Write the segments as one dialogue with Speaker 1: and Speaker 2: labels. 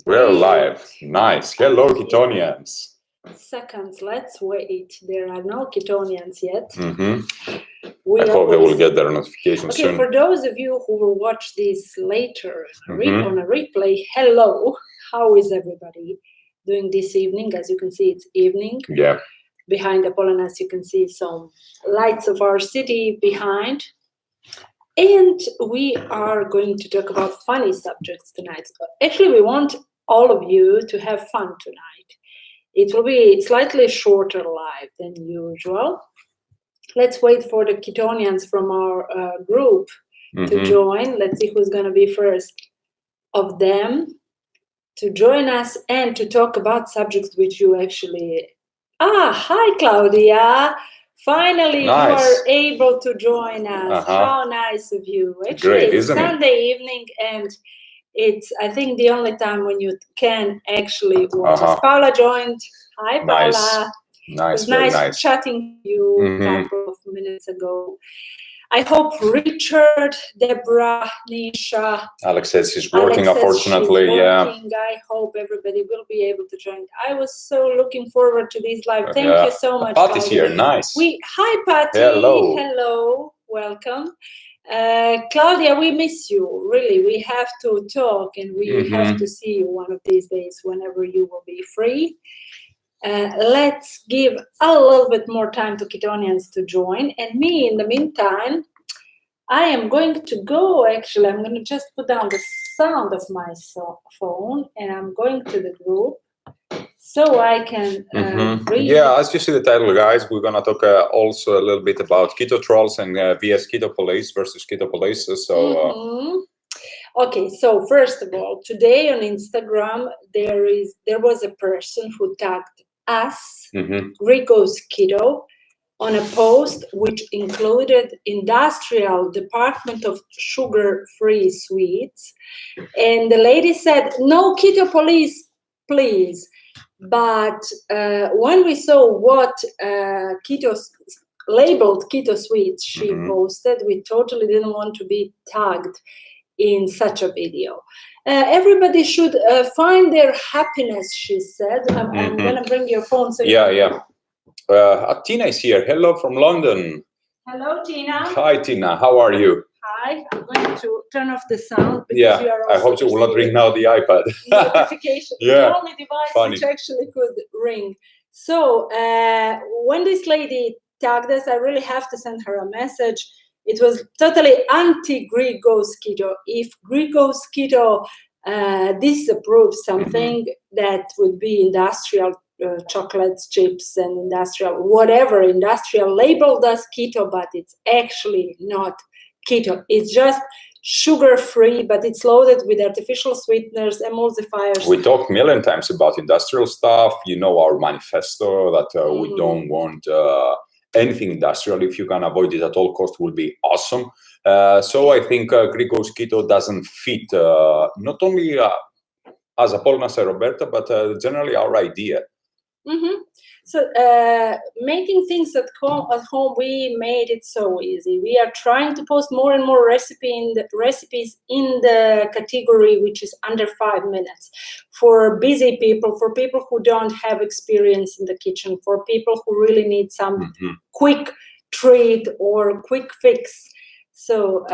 Speaker 1: We're live. Nice. Hello, Ketonians.
Speaker 2: Seconds. Let's wait. There are no Ketonians yet.
Speaker 1: I hope they will get their notification soon.
Speaker 2: For those of you who will watch this later on a replay, hello. How is everybody doing this evening? As you can see, it's evening.
Speaker 1: Yeah.
Speaker 2: Behind Apollonas, you can see some lights of our city behind. And we are going to talk about funny subjects tonight. Actually, we want all of you to have fun tonight. It will be slightly shorter live than usual. Let's wait for the Ketonians from our group to join. Let's see who's going to be first of them to join us and to talk about subjects which you actually... hi, Claudia. Finally,
Speaker 1: nice.
Speaker 2: You are able to join us. How nice of you. Actually,
Speaker 1: great,
Speaker 2: it's Sunday evening, and it's, I think, the only time when you can actually watch us. Paula joined. Hi, Paula.
Speaker 1: Nice.
Speaker 2: It was nice chatting to you a couple of minutes ago. I hope Richard, Deborah, Nisha.
Speaker 1: Alex says she's working, unfortunately.
Speaker 2: I hope everybody will be able to join. I was so looking forward to this live. Thank you so much.
Speaker 1: Patty's here. Nice.
Speaker 2: Hi, Patty. Hello. Welcome. Claudia, we miss you. Really, we have to talk and we have to see you one of these days whenever you will be free. Let's give a little bit more time to Ketonians to join. And me, in the meantime, I am going to go, actually, I'm going to just put down the sound of my phone and I'm going to the group so I can read.
Speaker 1: Yeah, as you see the title, guys, we're going to talk also a little bit about keto trolls and vs keto police versus keto police. So.
Speaker 2: Okay, so first of all, today on Instagram, there was a person who tagged us, Grigos Keto, on a post which included Industrial Department of Sugar-Free Sweets. And the lady said, no keto police, please. But when we saw what labeled keto sweets she posted, we totally didn't want to be tagged in such a video. Everybody should find their happiness, she said. I'm going to bring your phone. So
Speaker 1: Tina is here. Hello from London.
Speaker 2: Hello, Tina.
Speaker 1: Hi, Tina. How are you?
Speaker 2: Hi. I'm going to turn off the sound. Because you are
Speaker 1: I hope you will not ring now the iPad.
Speaker 2: Notification. The only device which actually could ring. So when this lady tagged us, I really have to send her a message. It was totally anti-Grigos Keto. If Grigos Keto disapproves something, that would be industrial chocolates, chips, and industrial labeled as keto, but it's actually not keto. It's just sugar-free, but it's loaded with artificial sweeteners, emulsifiers.
Speaker 1: We talked a million times about industrial stuff. You know our manifesto that we don't want... anything industrial, if you can avoid it at all cost, will be awesome. So I think Grigos Keto doesn't fit not only as Apollonas and Roberta, but generally our idea.
Speaker 2: So making things at home, we made it so easy. We are trying to post more and more recipes in the category which is under 5 minutes for busy people, for people who don't have experience in the kitchen, for people who really need some quick treat or quick fix. So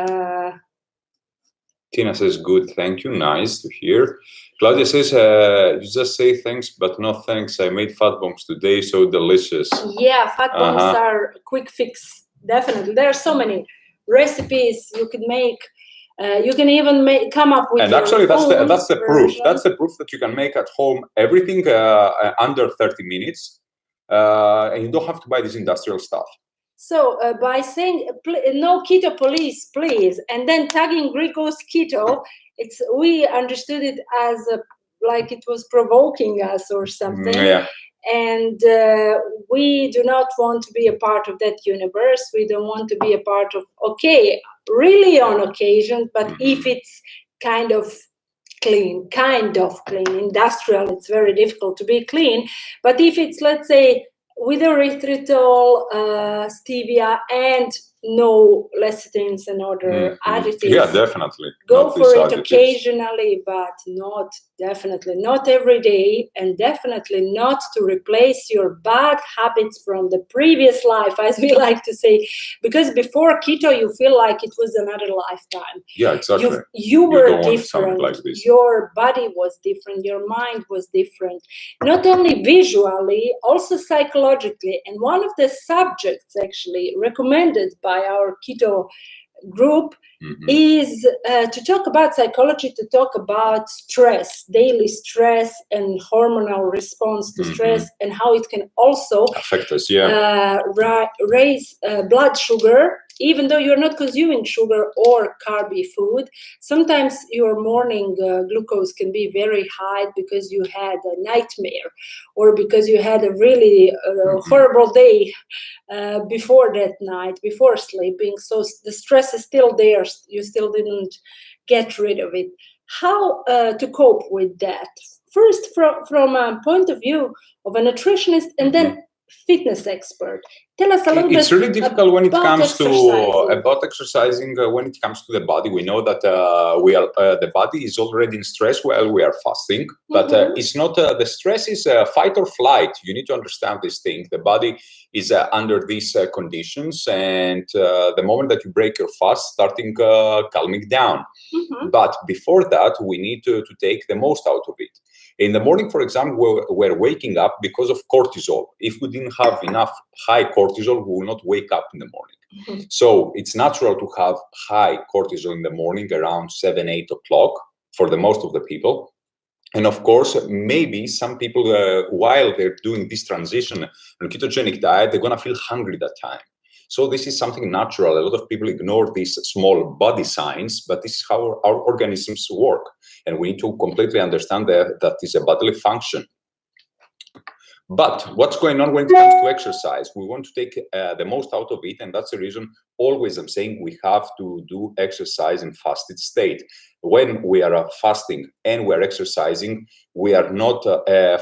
Speaker 1: Tina says, good, thank you, nice to hear. Claudia says, you just say thanks, but no thanks. I made fat bombs today, so delicious.
Speaker 2: Yeah, fat bombs are quick fix, definitely. There are so many recipes you can make. You can even come up with.
Speaker 1: And actually, that's the proof. That's the proof that you can make at home everything under 30 minutes, and you don't have to buy this industrial stuff.
Speaker 2: So by saying no keto police, please, and then tagging Grigos Keto, we understood it as like it was provoking us or something. And we do not want to be a part of that universe. We don't want to be a part of, really on occasion, but if it's kind of clean, industrial, it's very difficult to be clean. But if it's, let's say, with erythritol, stevia, and no lecithins and other additives.
Speaker 1: Yeah, definitely.
Speaker 2: Go
Speaker 1: not
Speaker 2: for it
Speaker 1: additives.
Speaker 2: occasionally, but definitely not every day, and definitely not to replace your bad habits from the previous life, as we like to say, because before keto, you feel like it was another lifetime.
Speaker 1: Yeah, exactly.
Speaker 2: You were
Speaker 1: don't want something
Speaker 2: different.
Speaker 1: like this.
Speaker 2: Your body was different. Your mind was different. Not only visually, also psychologically. And one of the subjects actually recommended by our keto group is to talk about psychology, to talk about stress, daily stress and hormonal response to stress, and how it can also
Speaker 1: affect us,
Speaker 2: raise blood sugar, even though you're not consuming sugar or carby food. Sometimes your morning glucose can be very high because you had a nightmare or because you had a really horrible day before that night, before sleeping. So the stress is still there. You still didn't get rid of it. How to cope with that? First, from a point of view of a nutritionist and then fitness expert. Tell us a little bit.
Speaker 1: It's really difficult when it comes to
Speaker 2: exercising.
Speaker 1: when it comes to the body. We know that the body is already in stress while we are fasting, but it's not the stress is fight or flight. You need to understand this thing. The body is under these conditions, and the moment that you break your fast, starting calming down. But before that, we need to take the most out of it. In the morning, for example, we're waking up because of cortisol. If we didn't have enough high cortisol, we will not wake up in the morning. So it's natural to have high cortisol in the morning around 7, 8 o'clock for the most of the people. And of course, maybe some people, while they're doing this transition on ketogenic diet, they're going to feel hungry that time. So this is something natural. A lot of people ignore these small body signs, but this is how our organisms work. And we need to completely understand that is a bodily function. But what's going on when it comes to exercise? We want to take the most out of it. And that's the reason always I'm saying we have to do exercise in fasted state. When we are fasting and we're exercising, we are not,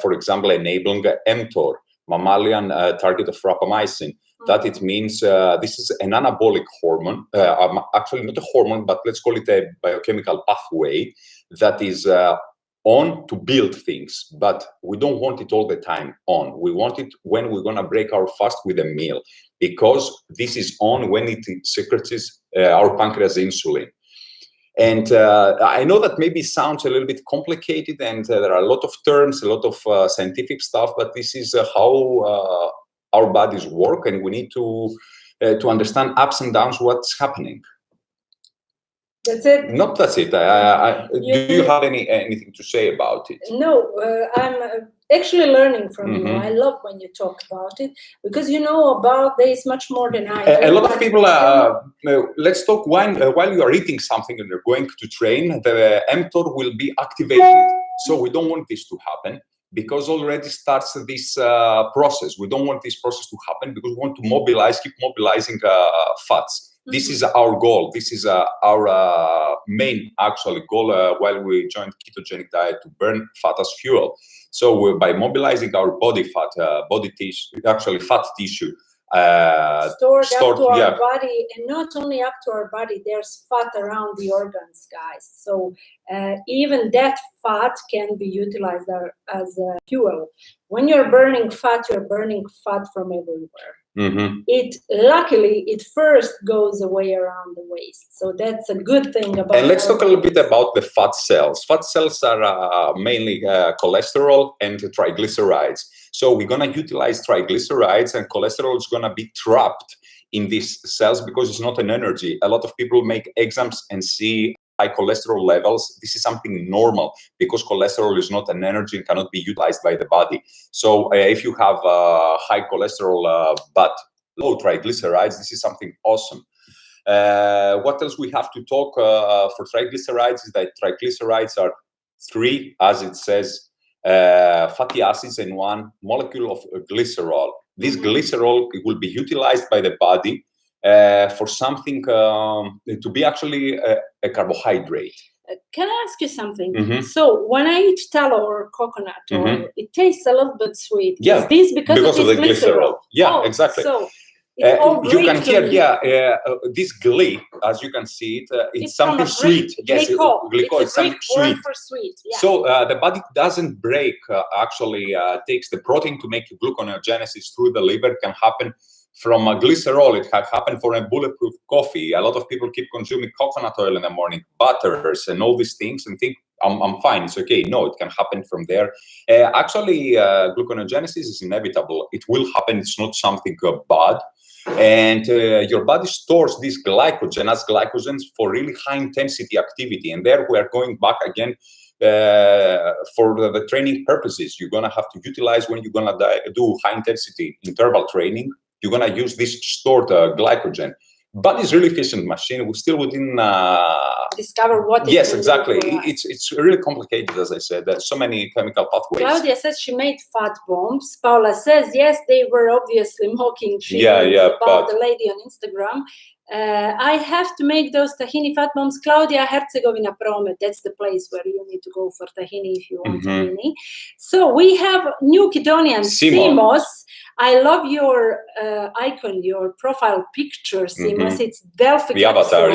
Speaker 1: for example, enabling mTOR, mammalian target of rapamycin. That it means this is an anabolic hormone, actually not a hormone, but let's call it a biochemical pathway that is on to build things, but we don't want it all the time on. We want it when we're going to break our fast with a meal, because this is on when it secretes our pancreas insulin. And I know that maybe sounds a little bit complicated, and there are a lot of terms, a lot of scientific stuff, but this is how our bodies work, and we need to understand ups and downs, what's happening.
Speaker 2: That's it.
Speaker 1: Not that's it. Do you have anything to say about it?
Speaker 2: No, I'm actually learning from you. I love when you talk about it, because you know about this much more than I do.
Speaker 1: A lot of people, let's talk while you are eating something and you're going to train, the mTOR will be activated. So we don't want this to happen, because already starts this process. We don't want this process to happen because we want to keep mobilizing fats. This is our goal. This is our main actual goal while we joined ketogenic diet, to burn fat as fuel. So by mobilizing our body fat, body tissue, actually fat tissue,
Speaker 2: stored up to our body, and not only up to our body, there's fat around the organs, guys. So even that fat can be utilized as a fuel. When you're burning fat from everywhere. Luckily, it first goes away around the waist. So that's a good thing about. And
Speaker 1: let's talk a little bit about the fat cells. Fat cells are mainly cholesterol and triglycerides. So we're going to utilize triglycerides, and cholesterol is going to be trapped in these cells because it's not an energy. A lot of people make exams and see high cholesterol levels. This is something normal, because cholesterol is not an energy and cannot be utilized by the body. So if you have high cholesterol but low triglycerides, this is something awesome. What else we have to talk for triglycerides is that triglycerides are 3, as it says, fatty acids and 1 molecule of glycerol. This glycerol will be utilized by the body for something to be actually a carbohydrate.
Speaker 2: Can I ask you something? So when I eat tallow or coconut oil, it tastes a little bit sweet.
Speaker 1: Yeah,
Speaker 2: is this because of
Speaker 1: the
Speaker 2: glycerol?
Speaker 1: Yeah, exactly.
Speaker 2: So It's all
Speaker 1: you can
Speaker 2: Greek
Speaker 1: hear,
Speaker 2: to me.
Speaker 1: this glee, as you can see it, it's
Speaker 2: from
Speaker 1: something
Speaker 2: a Greek,
Speaker 1: sweet. Yes,
Speaker 2: glyco.
Speaker 1: glyco is
Speaker 2: It's a
Speaker 1: something
Speaker 2: Greek word
Speaker 1: sweet.
Speaker 2: for sweet. Yeah.
Speaker 1: So the body doesn't break, actually takes the protein to make gluconeogenesis through the liver. It can happen from a glycerol. It can happen for a bulletproof coffee. A lot of people keep consuming coconut oil in the morning, butters, and all these things, and think, I'm fine, it's okay. No, it can happen from there. Actually, gluconeogenesis is inevitable. It will happen. It's not something bad. And your body stores this glycogen as glycogens for really high intensity activity. And there we are going back again for the training purposes. You're going to have to utilize when you're going to do high intensity interval training. You're going to use this stored glycogen. But it's really efficient machine. We still within
Speaker 2: discover what.
Speaker 1: Yes, exactly. It's really complicated, as I said. There's so many chemical pathways.
Speaker 2: Claudia says she made fat bombs. Paula says yes, they were obviously mocking. About the lady on Instagram. I have to make those tahini fat bombs. Claudia, Herzegovina Promet. That's the place where you need to go for tahini if you want tahini. So we have new Ketonian Simos. I love your icon, your profile picture, Simos. It's Delphic.
Speaker 1: The avatar,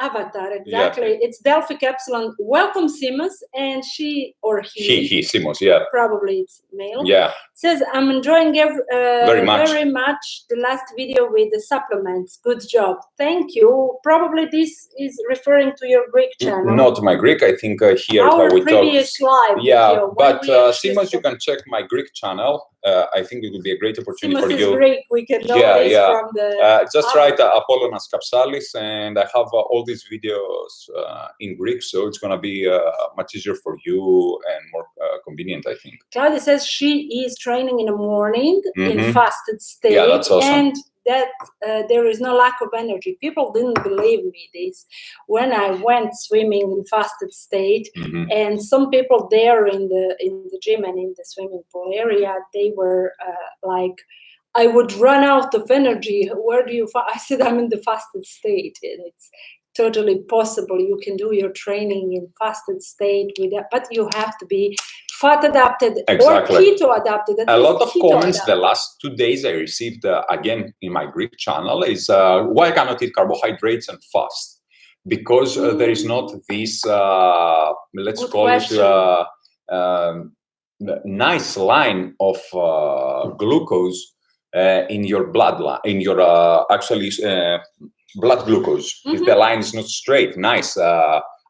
Speaker 2: Avatar, exactly. Yeah. It's Delphic Epsilon. Welcome, Simos. And she or he.
Speaker 1: He, Simos, yeah.
Speaker 2: Probably it's male.
Speaker 1: Yeah.
Speaker 2: Says, I'm enjoying
Speaker 1: very
Speaker 2: much the last video with the supplements. Good job. Thank you. Probably this is referring to your Greek channel.
Speaker 1: Not my Greek. I think here
Speaker 2: our
Speaker 1: we
Speaker 2: previous live
Speaker 1: yeah,
Speaker 2: video.
Speaker 1: But Simos, you can check my Greek channel. I think it would be a great opportunity for you.
Speaker 2: Simos is Greek. We can know this from the...
Speaker 1: just write Apollonas Kapsalis, and I have all these videos in Greek, so it's going to be much easier for you and more convenient, I think.
Speaker 2: Claudia says she is training in the morning in fasted state.
Speaker 1: Yeah, that's awesome.
Speaker 2: And that there is no lack of energy. People didn't believe me this when I went swimming in fasted state, and some people there in the gym and in the swimming pool area, they were like, I would run out of energy. Where do you I said, I'm in the fasted state, and it's totally possible. You can do your training in fasted state with that, but you have to be fat adapted or keto adapted.
Speaker 1: A lot of comments the last 2 days I received again in my Greek channel is why I cannot eat carbohydrates and fast, because there is not this let's call it nice line of glucose in your blood in your blood glucose. If the line is not straight, nice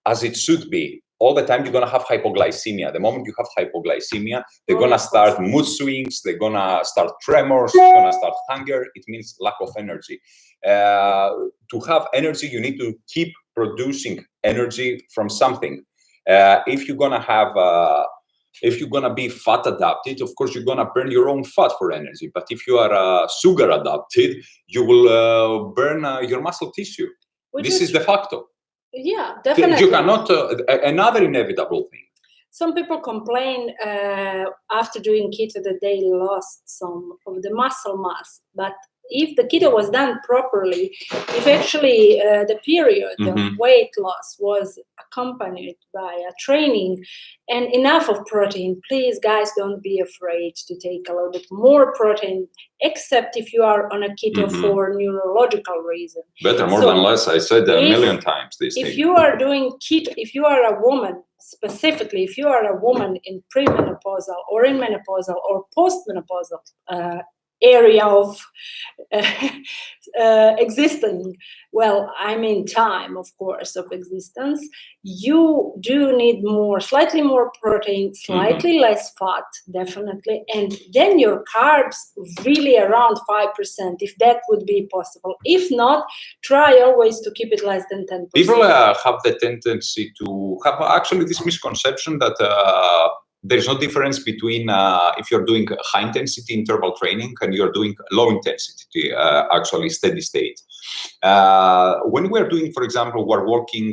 Speaker 1: as it should be, all the time you're going to have hypoglycemia. The moment you have hypoglycemia, they're going to start mood swings, they're going to start tremors, they're going to start hunger. It means lack of energy. To have energy, you need to keep producing energy from something. If you're going to have if you're going to be fat adapted, of course, you're going to burn your own fat for energy. But if you are sugar adapted, you will burn your muscle tissue. This is de facto.
Speaker 2: Yeah, definitely.
Speaker 1: You cannot, another inevitable thing.
Speaker 2: Some people complain after doing keto that they lost some of the muscle mass. But if the keto was done properly, if actually the period of weight loss was accompanied by a training and enough of protein, please, guys, don't be afraid to take a little bit more protein, except if you are on a keto for neurological reason.
Speaker 1: Better more than less. I said a million times this thing.
Speaker 2: If you are doing keto, if you are a woman, specifically, if you are a woman in premenopausal or in menopausal or postmenopausal area of existing, well, I mean time, of course, of existence, you do need slightly more protein, slightly less fat, definitely, and then your carbs really around 5%, if that would be possible. If not, try always to keep it less than 10%.
Speaker 1: People have the tendency to have actually this misconception that there's no difference between if you're doing high intensity interval training and you're doing low intensity, actually steady state. When we're doing, for example, we're working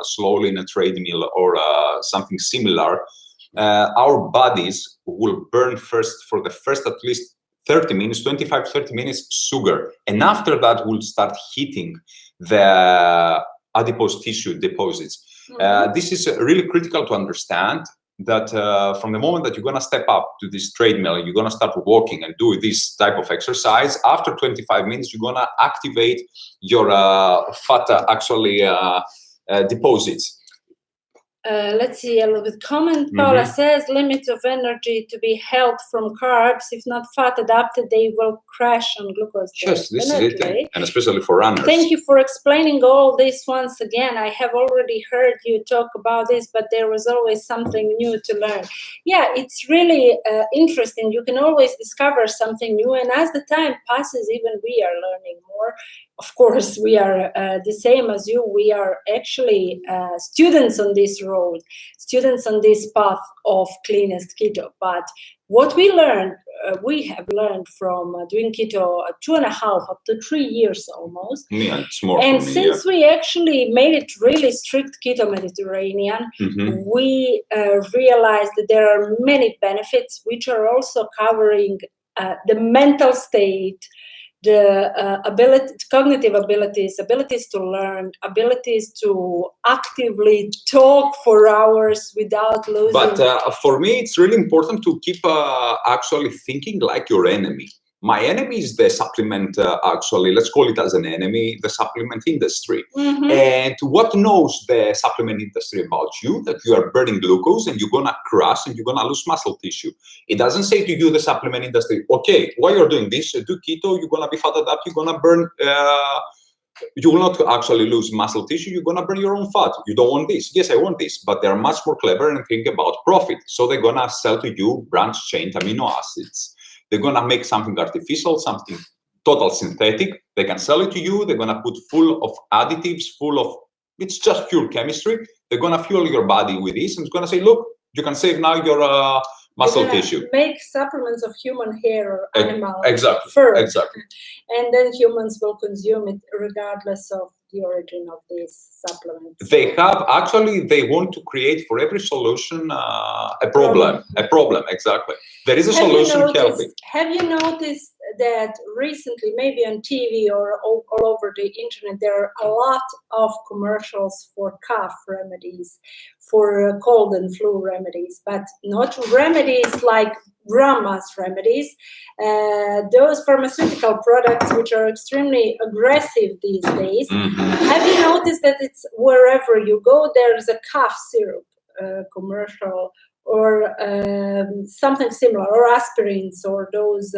Speaker 1: slowly in a treadmill or something similar, our bodies will burn first for the first at least 30 minutes, 25, 30 minutes sugar. And after that, we'll start hitting the adipose tissue deposits. This is really critical to understand, that from the moment that you're going to step up to this treadmill, you're going to start walking and do this type of exercise, after 25 minutes, you're going to activate your Feta deposits.
Speaker 2: Let's see a little bit comment. Paula says limits of energy to be held from carbs. If not fat adapted, they will crash on glucose.
Speaker 1: Yes, this is it, and especially for runners.
Speaker 2: Thank you for explaining all this once again. I have already heard you talk about this, but there was always something new to learn. Yeah, it's really interesting. You can always discover something new, and as the time passes, even we are learning more. Of course, we are the same as you. We are actually students on this road, students on this path of cleanest keto. But what we learned, we have learned from doing keto 2.5 up to 3 years almost.
Speaker 1: Yeah, it's more.
Speaker 2: And since we actually made it really strict keto Mediterranean, we realized that there are many benefits, which are also covering the mental state, the cognitive abilities to learn, abilities to actively talk for hours without losing.
Speaker 1: But for me, it's really important to keep actually thinking like your enemy. My enemy is the supplement, actually, let's call it as an enemy, the supplement industry. And what knows the supplement industry about you? That you are burning glucose and you're going to crash and you're going to lose muscle tissue. It doesn't say to you, the supplement industry, okay, while you're doing this, do keto, you're going to be fatted up, you're going to burn, you will not actually lose muscle tissue, you're going to burn your own fat. You don't want this. Yes, I want this, but they're much more clever and think about profit. So they're going to sell to you branch-chain amino acids. They're going to make something artificial, something total synthetic. They can sell it to you. They're going to put full of additives, it's just pure chemistry. They're going to fuel your body with this and it's going to say, look, you can save now your muscle tissue.
Speaker 2: Make supplements of human hair or animal
Speaker 1: fur.
Speaker 2: Exactly. And then humans will consume it regardless of the origin of these supplements.
Speaker 1: They want to create for every solution a problem, exactly. There is a solution healthy.
Speaker 2: Have you noticed that recently, maybe on TV or all over the internet, there are a lot of commercials for cough remedies, for cold and flu remedies, but not remedies like grandma's remedies, those pharmaceutical products which are extremely aggressive these days. Have you noticed that it's wherever you go, there's a cough syrup commercial, or something similar, or aspirins, or those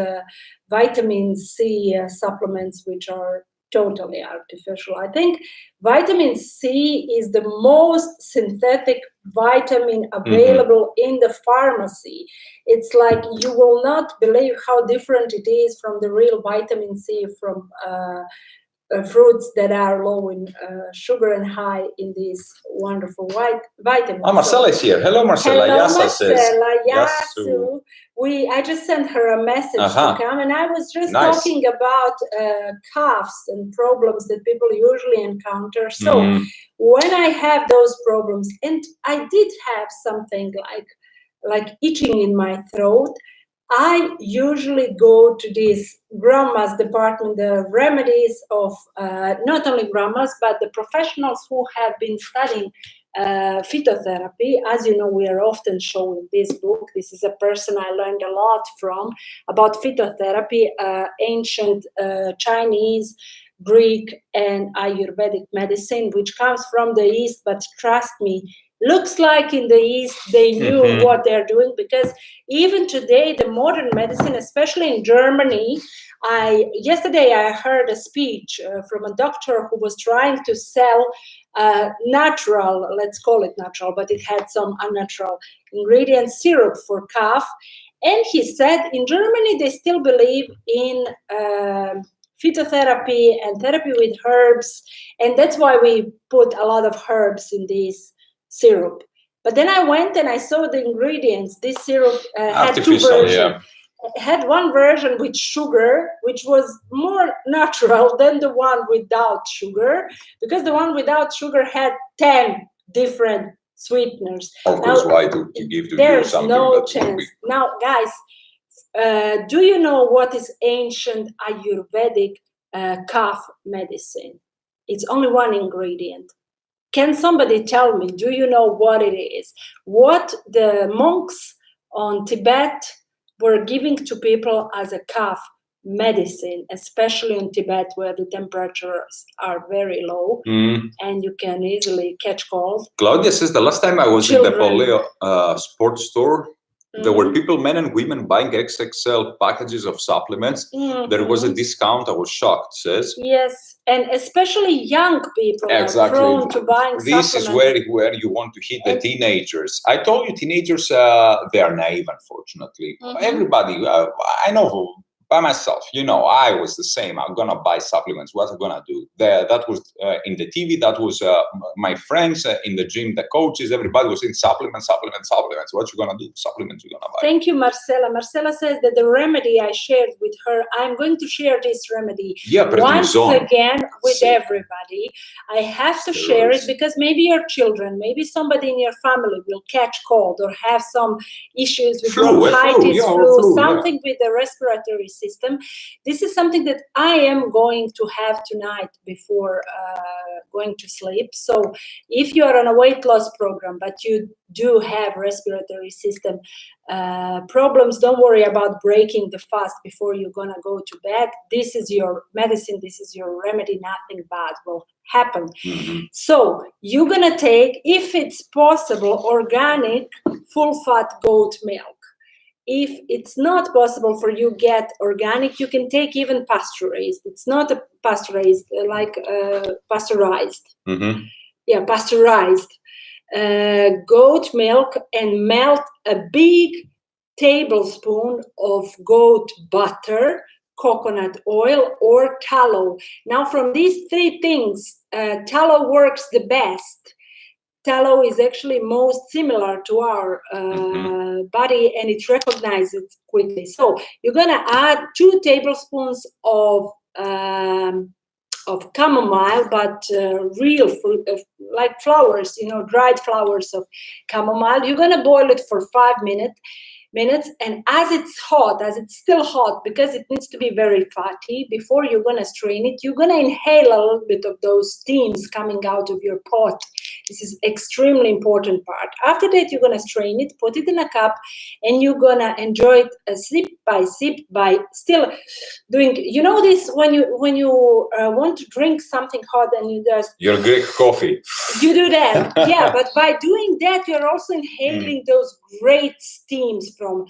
Speaker 2: vitamin C supplements which are totally artificial. I think vitamin C is the most synthetic vitamin available in the pharmacy. It's like you will not believe how different it is from the real vitamin C from fruits that are low in sugar and high in these wonderful vitamins.
Speaker 1: Marcela is here. Hello, Marcela.
Speaker 2: Hello,
Speaker 1: Yasa
Speaker 2: Marcela.
Speaker 1: says.
Speaker 2: Yasu. I just sent her a message to come, and I was just talking about coughs and problems that people usually encounter. So when I have those problems, and I did have something like itching in my throat, I usually go to this grandma's department, the remedies of not only grandmas, but the professionals who have been studying phytotherapy. As you know, we are often showing this book. This is a person I learned a lot from about phytotherapy, ancient Chinese, Greek, and Ayurvedic medicine, which comes from the East, but trust me, looks like in the East they knew what they're doing, because even today the modern medicine, especially in Germany, yesterday I heard a speech from a doctor who was trying to sell natural, let's call it natural, but it had some unnatural ingredients, syrup for cough, and he said in Germany they still believe in phytotherapy and therapy with herbs, and that's why we put a lot of herbs in this syrup. But then I went and I saw the ingredients. This syrup had two versions. It had one version with sugar, which was more natural than the one without sugar, because the one without sugar had 10 different sweeteners.
Speaker 1: Of course, why to give to
Speaker 2: there's
Speaker 1: you something?
Speaker 2: No chance. Now, guys, do you know what is ancient Ayurvedic cough medicine? It's only one ingredient. Can somebody tell me, do you know what it is? What the monks on Tibet were giving to people as a cough medicine, especially in Tibet where the temperatures are very low and you can easily catch cold.
Speaker 1: Claudia says the last time I was in the Poleo sports store, there were people, men and women, buying XXL packages of supplements. There was a discount. I was shocked, says.
Speaker 2: Yes, and especially young people are prone to buying
Speaker 1: this
Speaker 2: supplements.
Speaker 1: Is where you want to hit the teenagers. I told you, teenagers, they are naive, unfortunately. Everybody, I know by myself, I was the same. I'm going to buy supplements. What am I going to do? That was in the TV. That was my friends in the gym, the coaches, everybody was in supplements. What you going to do? Supplements you're going to buy.
Speaker 2: Thank you, Marcela. Marcela says that the remedy I shared with her, I'm going to share this remedy once again with everybody. I have to share it because maybe your children, maybe somebody in your family will catch cold or have some issues with bronchitis, flu, something with the respiratory system. This is something that I am going to have tonight before going to sleep. So if you are on a weight loss program, but you do have respiratory system problems, don't worry about breaking the fast before you're gonna go to bed. This is your medicine, this is your remedy, nothing bad will happen. So you're gonna take, if it's possible, organic full fat goat milk. If it's not possible for you get organic, you can take even pasteurized. It's not a pasteurized, like pasteurized. Yeah, pasteurized goat milk and melt a big tablespoon of goat butter, coconut oil, or tallow. Now, from these three things, tallow works the best. Tallow is actually most similar to our body, and it recognizes it quickly. So you're gonna add 2 tablespoons of chamomile, but real fruit, like flowers, dried flowers of chamomile. You're gonna boil it for 5 minutes, and as it's still hot, because it needs to be very fatty, before you're gonna strain it, you're gonna inhale a little bit of those steams coming out of your pot. This is extremely important part. After that, you're gonna strain it, put it in a cup, and you're gonna enjoy it sip by sip by still doing. This when you want to drink something hot and you just
Speaker 1: your Greek coffee.
Speaker 2: You do that, yeah. But by doing that, you're also inhaling those great steams from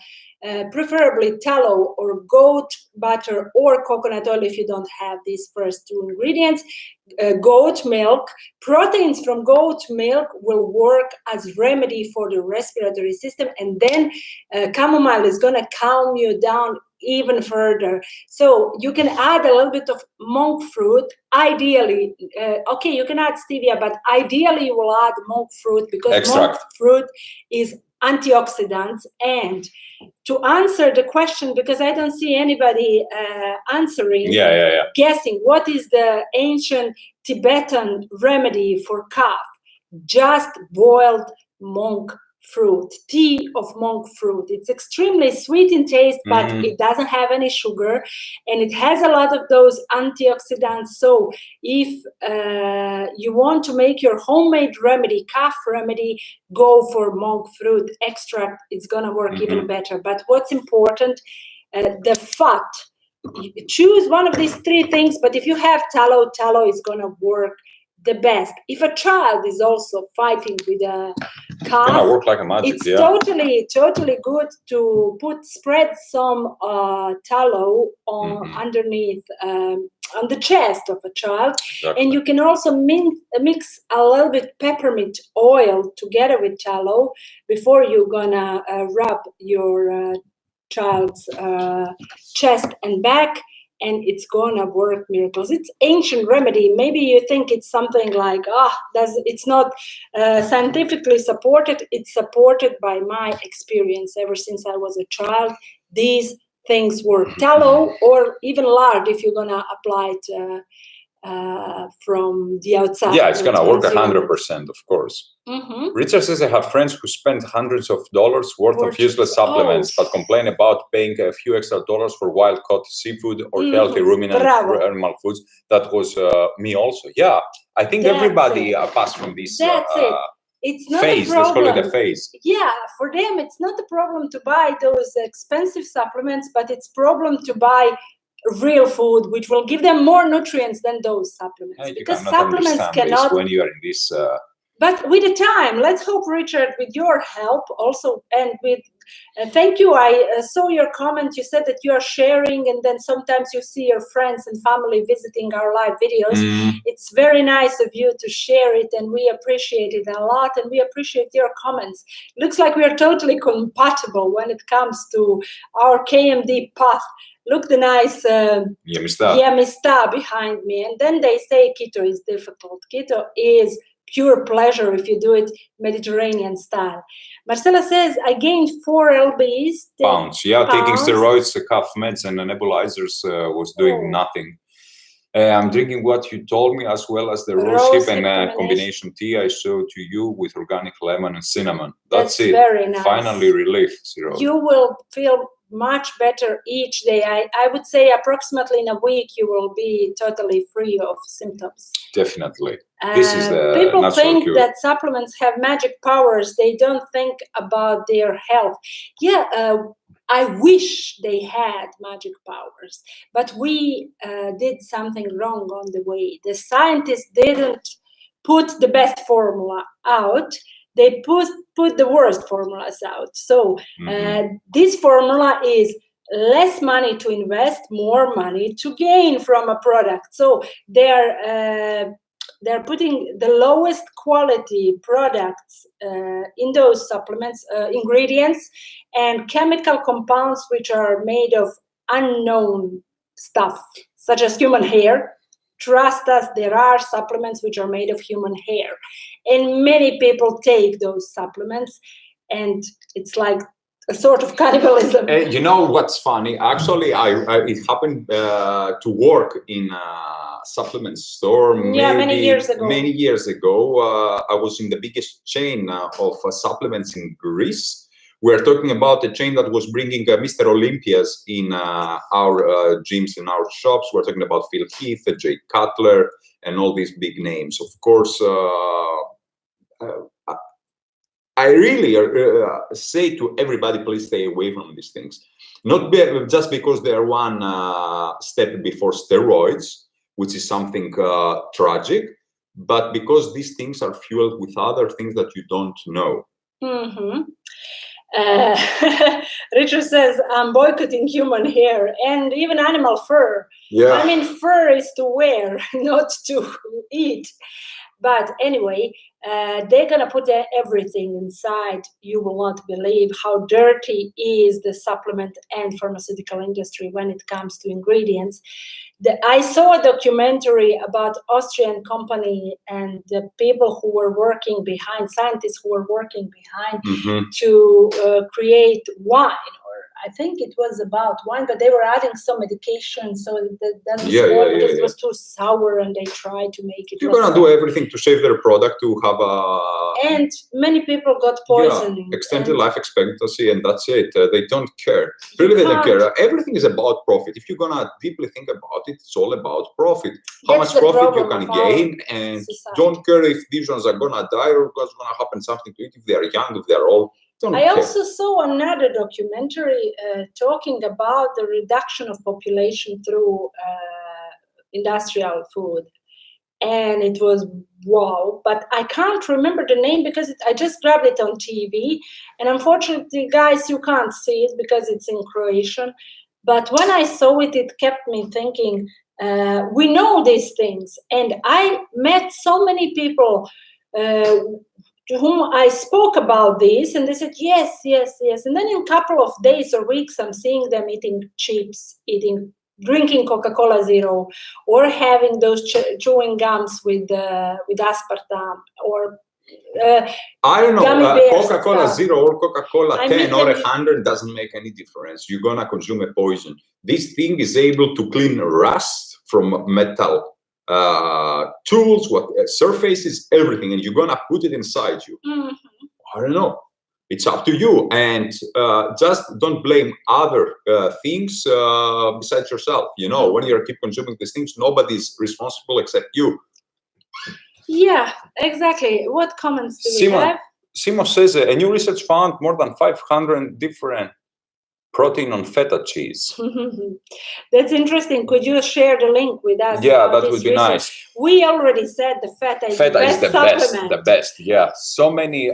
Speaker 2: preferably tallow or goat butter or coconut oil if you don't have these first 2 ingredients. Goat milk. Proteins from goat milk will work as remedy for the respiratory system, and then chamomile is going to calm you down even further. So you can add a little bit of monk fruit. Ideally, you can add stevia, but ideally you will add monk fruit because monk fruit is antioxidants. And to answer the question, because I don't see anybody answering, guessing, what is the ancient Tibetan remedy for cough? Just boiled monk fruit, tea of monk fruit. It's extremely sweet in taste, but it doesn't have any sugar, and it has a lot of those antioxidants. So if you want to make your homemade remedy, cough remedy, go for monk fruit extract. It's gonna work even better. But what's important, the fat. You choose one of these 3 things, but if you have tallow is gonna work the best. If a child is also fighting with a cough,
Speaker 1: it's gonna work like a magic.
Speaker 2: It's totally good to spread some tallow underneath on the chest of a child. And you can also mix a little bit peppermint oil together with tallow before you're gonna rub your child's chest and back, and it's gonna work miracles. It's ancient remedy. Maybe you think it's something like, it's not scientifically supported. It's supported by my experience ever since I was a child. These things work. Tallow or even lard, if you're gonna apply it from the outside.
Speaker 1: Yeah, it's going to work
Speaker 2: consume.
Speaker 1: 100%, of course. Richard says, I have friends who spend hundreds of dollars worth of useless supplements, but complain about paying a few extra dollars for wild-caught seafood or healthy ruminant animal foods. That was me also. Yeah, I think everybody passed from this
Speaker 2: It's not
Speaker 1: phase.
Speaker 2: a problem.
Speaker 1: Let's call it a phase.
Speaker 2: Yeah, for them, it's not a problem to buy those expensive supplements, but it's problem to buy real food, which will give them more nutrients than those supplements. Because supplements cannot.
Speaker 1: When you are in this.
Speaker 2: But with the time, let's hope, Richard, with your help also, and with thank you. I saw your comment. You said that you are sharing, and then sometimes you see your friends and family visiting our live videos. It's very nice of you to share it, and we appreciate it a lot, and we appreciate your comments. Looks like we are totally compatible when it comes to our KMD path. Look the nice Yemista behind me. And then they say keto is difficult. Keto is pure pleasure if you do it Mediterranean style. Marcela says, I gained 4 lbs.
Speaker 1: Pounds. Yeah, taking steroids, cough meds, and nebulizers was doing nothing. I'm drinking what you told me, as well as the rose hip and combination tea I showed to you with organic lemon and cinnamon. That's it.
Speaker 2: Very nice.
Speaker 1: Finally relief.
Speaker 2: You will feel much better each day. I would say approximately in a week you will be totally free of symptoms.
Speaker 1: Definitely. This is the
Speaker 2: people think
Speaker 1: cure.
Speaker 2: that supplements have magic powers. They don't think about their health. Yeah, I wish they had magic powers, but we did something wrong on the way. The scientists didn't put the best formula out. They put the worst formulas out. So this formula is less money to invest, more money to gain from a product. So they're putting the lowest quality products in those supplements, ingredients, and chemical compounds which are made of unknown stuff, such as human hair. Trust us, there are supplements which are made of human hair. And many people take those supplements, and it's like a sort of cannibalism.
Speaker 1: You know what's funny? Actually, it happened to work in a supplement store
Speaker 2: many years ago.
Speaker 1: Many years ago, I was in the biggest chain of supplements in Greece. We're talking about a chain that was bringing Mr. Olympias in our gyms, in our shops. We're talking about Phil Heath, Jay Cutler, and all these big names. Of course, I really say to everybody, please stay away from these things. Not just because they are one step before steroids, which is something tragic, but because these things are fueled with other things that you don't know.
Speaker 2: Richard says, I'm boycotting human hair and even animal fur.
Speaker 1: Yeah.
Speaker 2: I mean, fur is to wear, not to eat. But anyway, they're going to put everything inside. You will not believe how dirty is the supplement and pharmaceutical industry when it comes to ingredients. I saw a documentary about Austrian company and the people who were working behind, scientists who were working behind to create wine. I think it was about wine, but they were adding some medication so that doesn't spoil because it was too sour, and they tried to make it.
Speaker 1: You're gonna do everything to save their product to have
Speaker 2: and many people got poisoned.
Speaker 1: Yeah, extended life expectancy, and that's it. They don't care. Really, they don't care. Everything is about profit. If you're gonna deeply think about it, it's all about profit. How much profit you can gain, and don't care if these ones are gonna die or what's gonna happen something to it. If they are young, if they're old.
Speaker 2: I also saw another documentary talking about the reduction of population through industrial food. And it was wow, but I can't remember the name because I just grabbed it on TV. And unfortunately, guys, you can't see it because it's in Croatian. But when I saw it, it kept me thinking, we know these things. And I met so many people to whom I spoke about this, and they said, yes, yes, yes. And then in a couple of days or weeks, I'm seeing them eating chips, drinking Coca-Cola Zero, or having those chewing gums with aspartame, or
Speaker 1: I don't know, Coca-Cola
Speaker 2: stuff.
Speaker 1: Zero or Coca-Cola 10 or 100 doesn't make any difference. You're going to consume a poison. This thing is able to clean rust from metal. tools, what surfaces, everything, and you're gonna put it inside you. I don't know. It's up to you, and just don't blame other things besides yourself. You know, when you keep consuming these things, nobody's responsible except you.
Speaker 2: Yeah, exactly. What comments do we have?
Speaker 1: Simo says a new research found more than 500 different protein on feta cheese.
Speaker 2: That's interesting. Could you share the link with us?
Speaker 1: Yeah, that would be
Speaker 2: research?
Speaker 1: Nice.
Speaker 2: We already said the feta is the best supplement.
Speaker 1: The best. Yeah, so many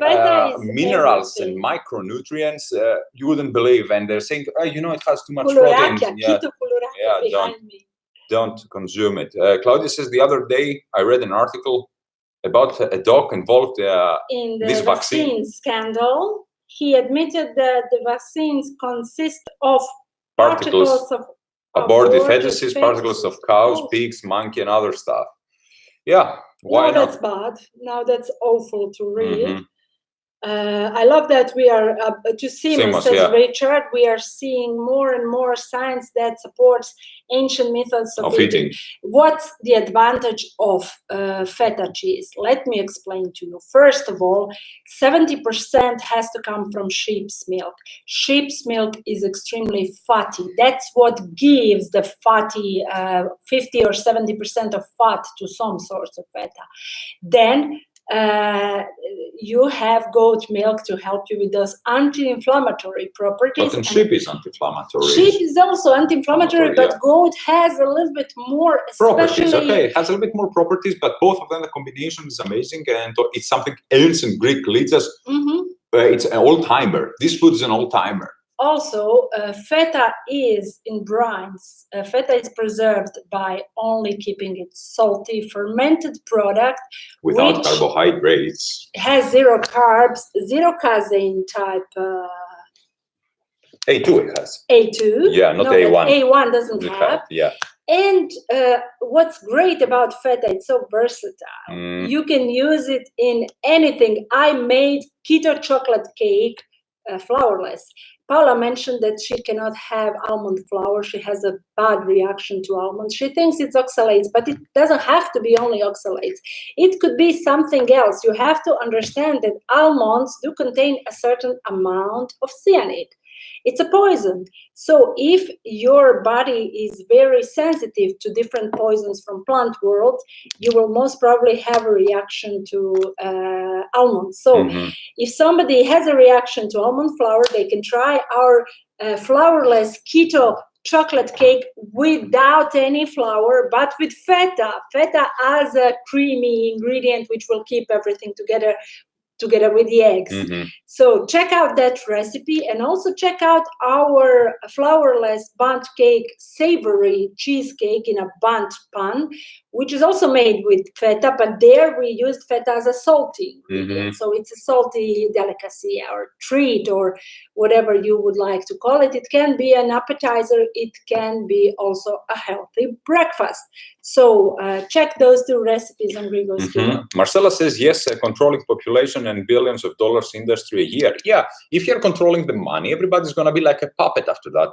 Speaker 1: minerals and micronutrients you wouldn't believe, and they're saying, oh, you know, it has too much protein.
Speaker 2: Keto behind me.
Speaker 1: Don't consume it. Claudia says the other day I read an article about a doc involved
Speaker 2: in the
Speaker 1: this vaccine
Speaker 2: scandal. He admitted that the vaccines consist of particles of
Speaker 1: aborted fetuses, particles of cows, pigs, monkey, and other stuff. Yeah, why
Speaker 2: not? That's bad. Now that's awful to read. I love that we are, to Seamus, says Richard, we are seeing more and more science that supports ancient methods of eating. What's the advantage of feta cheese? Let me explain to you. First of all, 70% has to come from sheep's milk. Sheep's milk is extremely fatty. That's what gives the fatty 50 or 70% of fat to some sorts of feta. Then you have goat milk to help you with those anti-inflammatory properties.
Speaker 1: But sheep is anti-inflammatory.
Speaker 2: Sheep is also anti-inflammatory, but goat has a little bit more
Speaker 1: properties. Okay, it has a little bit more properties, but both of them, the combination is amazing, and it's something ancient Greek lichas. It's an old-timer. This food is an old-timer.
Speaker 2: Also, feta is in brines. Feta is preserved by only keeping it salty, fermented product.
Speaker 1: Without carbohydrates.
Speaker 2: Has zero carbs, zero casein type.
Speaker 1: A2 it has.
Speaker 2: A2?
Speaker 1: Yeah, not A1.
Speaker 2: A1 doesn't have.
Speaker 1: Yeah.
Speaker 2: And what's great about feta, it's so versatile. You can use it in anything. I made keto chocolate cake, flourless. Paula mentioned that she cannot have almond flour. She has a bad reaction to almonds. She thinks it's oxalates, but it doesn't have to be only oxalates. It could be something else. You have to understand that almonds do contain a certain amount of cyanide. It's a poison. So if your body is very sensitive to different poisons from plant world, you will most probably have a reaction to almonds. So if somebody has a reaction to almond flour, they can try our flourless keto chocolate cake without any flour, but with feta. Feta as a creamy ingredient which will keep everything together with the eggs. So check out that recipe, and also check out our flourless bundt cake, savory cheesecake in a bundt pan, which is also made with feta, but there we used feta as a salty ingredient. So it's a salty delicacy or treat or whatever you would like to call it. It can be an appetizer. It can be also a healthy breakfast. So check those two recipes on Grigo's Keto.
Speaker 1: Marcella says, yes, controlling population and billions of dollars industry a year. Yeah, if you're controlling the money, everybody's going to be like a puppet after that.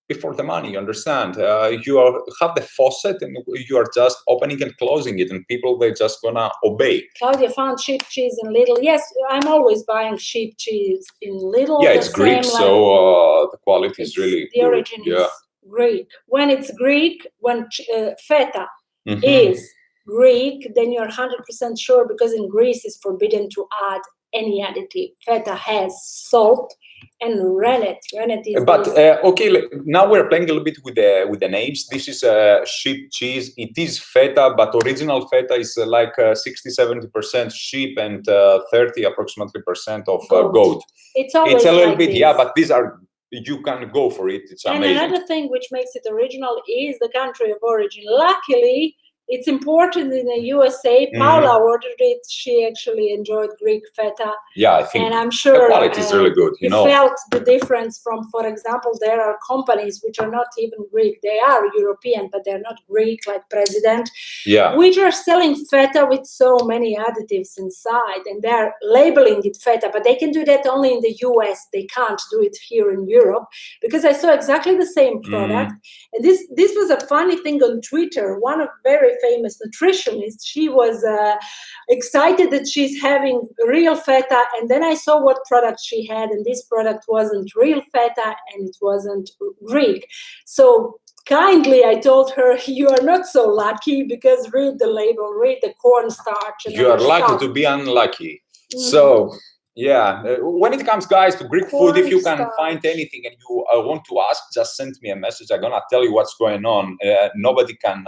Speaker 1: Before the money, you understand? You have the faucet and you are just opening and closing it, and people, they're just going to obey.
Speaker 2: Claudia found sheep cheese in Lidl. Yes, I'm always buying sheep cheese in Lidl.
Speaker 1: Yeah, it's Greek, so the quality is really
Speaker 2: the origin is Greek. When it's Greek, when feta is Greek, then you're 100% sure, because in Greece it's forbidden to add any additive. Feta has salt and rennet. Rennet is.
Speaker 1: But okay, now we're playing a little bit with the names. This is sheep cheese. It is feta, but original feta is like 60-70% sheep and 30 approximately % of goat.
Speaker 2: It's always
Speaker 1: a little
Speaker 2: like
Speaker 1: bit,
Speaker 2: this.
Speaker 1: yeah. But these are, you can go for it. It's amazing.
Speaker 2: And another thing which makes it original is the country of origin. Luckily, it's important in the USA. Paula ordered it. She actually enjoyed Greek feta.
Speaker 1: Yeah, I think.
Speaker 2: And I'm sure
Speaker 1: the quality is really good. You know,
Speaker 2: felt the difference from, for example, there are companies which are not even Greek. They are European, but they're not Greek, like President.
Speaker 1: Yeah.
Speaker 2: Which are selling feta with so many additives inside, and they're labeling it feta, but they can do that only in the US. They can't do it here in Europe, because I saw exactly the same product. And this was a funny thing on Twitter. One of very famous nutritionist. She was excited that she's having real feta, and then I saw what product she had, and this product wasn't real feta and it wasn't Greek. So kindly I told her, you are not so lucky, because read the label, read the cornstarch. And
Speaker 1: you are lucky
Speaker 2: stuff.
Speaker 1: to be unlucky. So yeah, when it comes, guys, to Greek food, if you can find anything and you want to ask, just send me a message. I'm gonna tell you what's going on. Nobody can.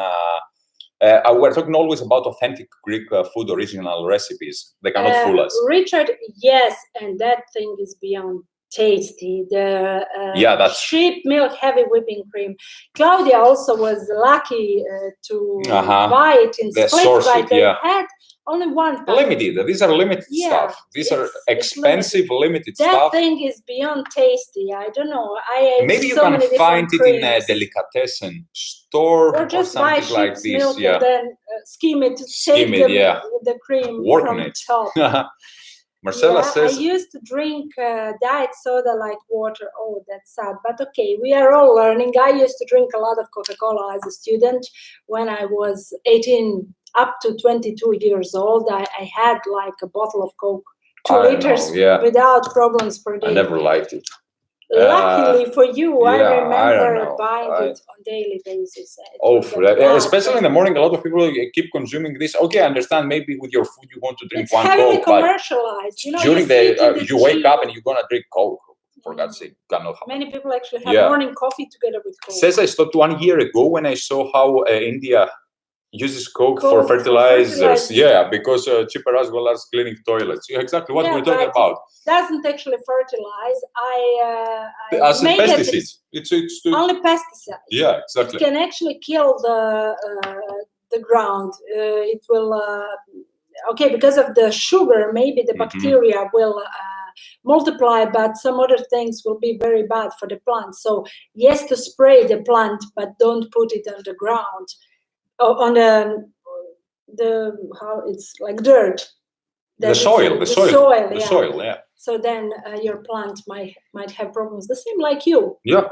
Speaker 1: We're talking always about authentic Greek food, original recipes. They cannot fool us.
Speaker 2: Richard, yes, and that thing is beyond tasty. The
Speaker 1: that's
Speaker 2: sheep milk heavy whipping cream. Claudia also was lucky to buy it in split, but they had only one pack.
Speaker 1: Limited. These are limited stuff. These are expensive, limited stuff.
Speaker 2: That thing is beyond tasty. I don't know. I ate
Speaker 1: maybe
Speaker 2: so
Speaker 1: you can find it
Speaker 2: creams.
Speaker 1: in a delicatessen store
Speaker 2: or just
Speaker 1: something
Speaker 2: buy sheep's
Speaker 1: like this.
Speaker 2: Milk
Speaker 1: Yeah,
Speaker 2: and then skim it,
Speaker 1: skim
Speaker 2: take
Speaker 1: it.
Speaker 2: the cream
Speaker 1: Work
Speaker 2: from
Speaker 1: on
Speaker 2: the
Speaker 1: it.
Speaker 2: top.
Speaker 1: Marcella says,
Speaker 2: I used to drink diet soda like water. Oh, that's sad. But okay, we are all learning. I used to drink a lot of Coca-Cola as a student. When I was 18 up to 22 years old, I had like a bottle of Coke, 2 liters without problems per day.
Speaker 1: I never liked it.
Speaker 2: Luckily for you, I remember buying it on daily basis.
Speaker 1: Especially in the morning, a lot of people keep consuming this. Okay, I understand. Maybe with your food, you want to drink one Coke,
Speaker 2: commercialized.
Speaker 1: But during you wake up and you're gonna drink Coke. For God's sake, cannot happen.
Speaker 2: Many people actually have morning coffee together with Coke.
Speaker 1: Says I stopped 1 year ago when I saw how India uses Coke for fertilizers. Yeah, because cheaper as well as cleaning toilets. Yeah, exactly what we're talking about.
Speaker 2: Doesn't actually fertilize.
Speaker 1: As pesticides. It's
Speaker 2: only pesticides.
Speaker 1: Yeah, exactly.
Speaker 2: It can actually kill the ground. It will because of the sugar. Maybe the bacteria will multiply, but some other things will be very bad for the plant. So yes, to spray the plant, but don't put it on the ground. On the how it's like dirt.
Speaker 1: The soil. Yeah.
Speaker 2: So then your plant might have problems. The same like you.
Speaker 1: Yeah.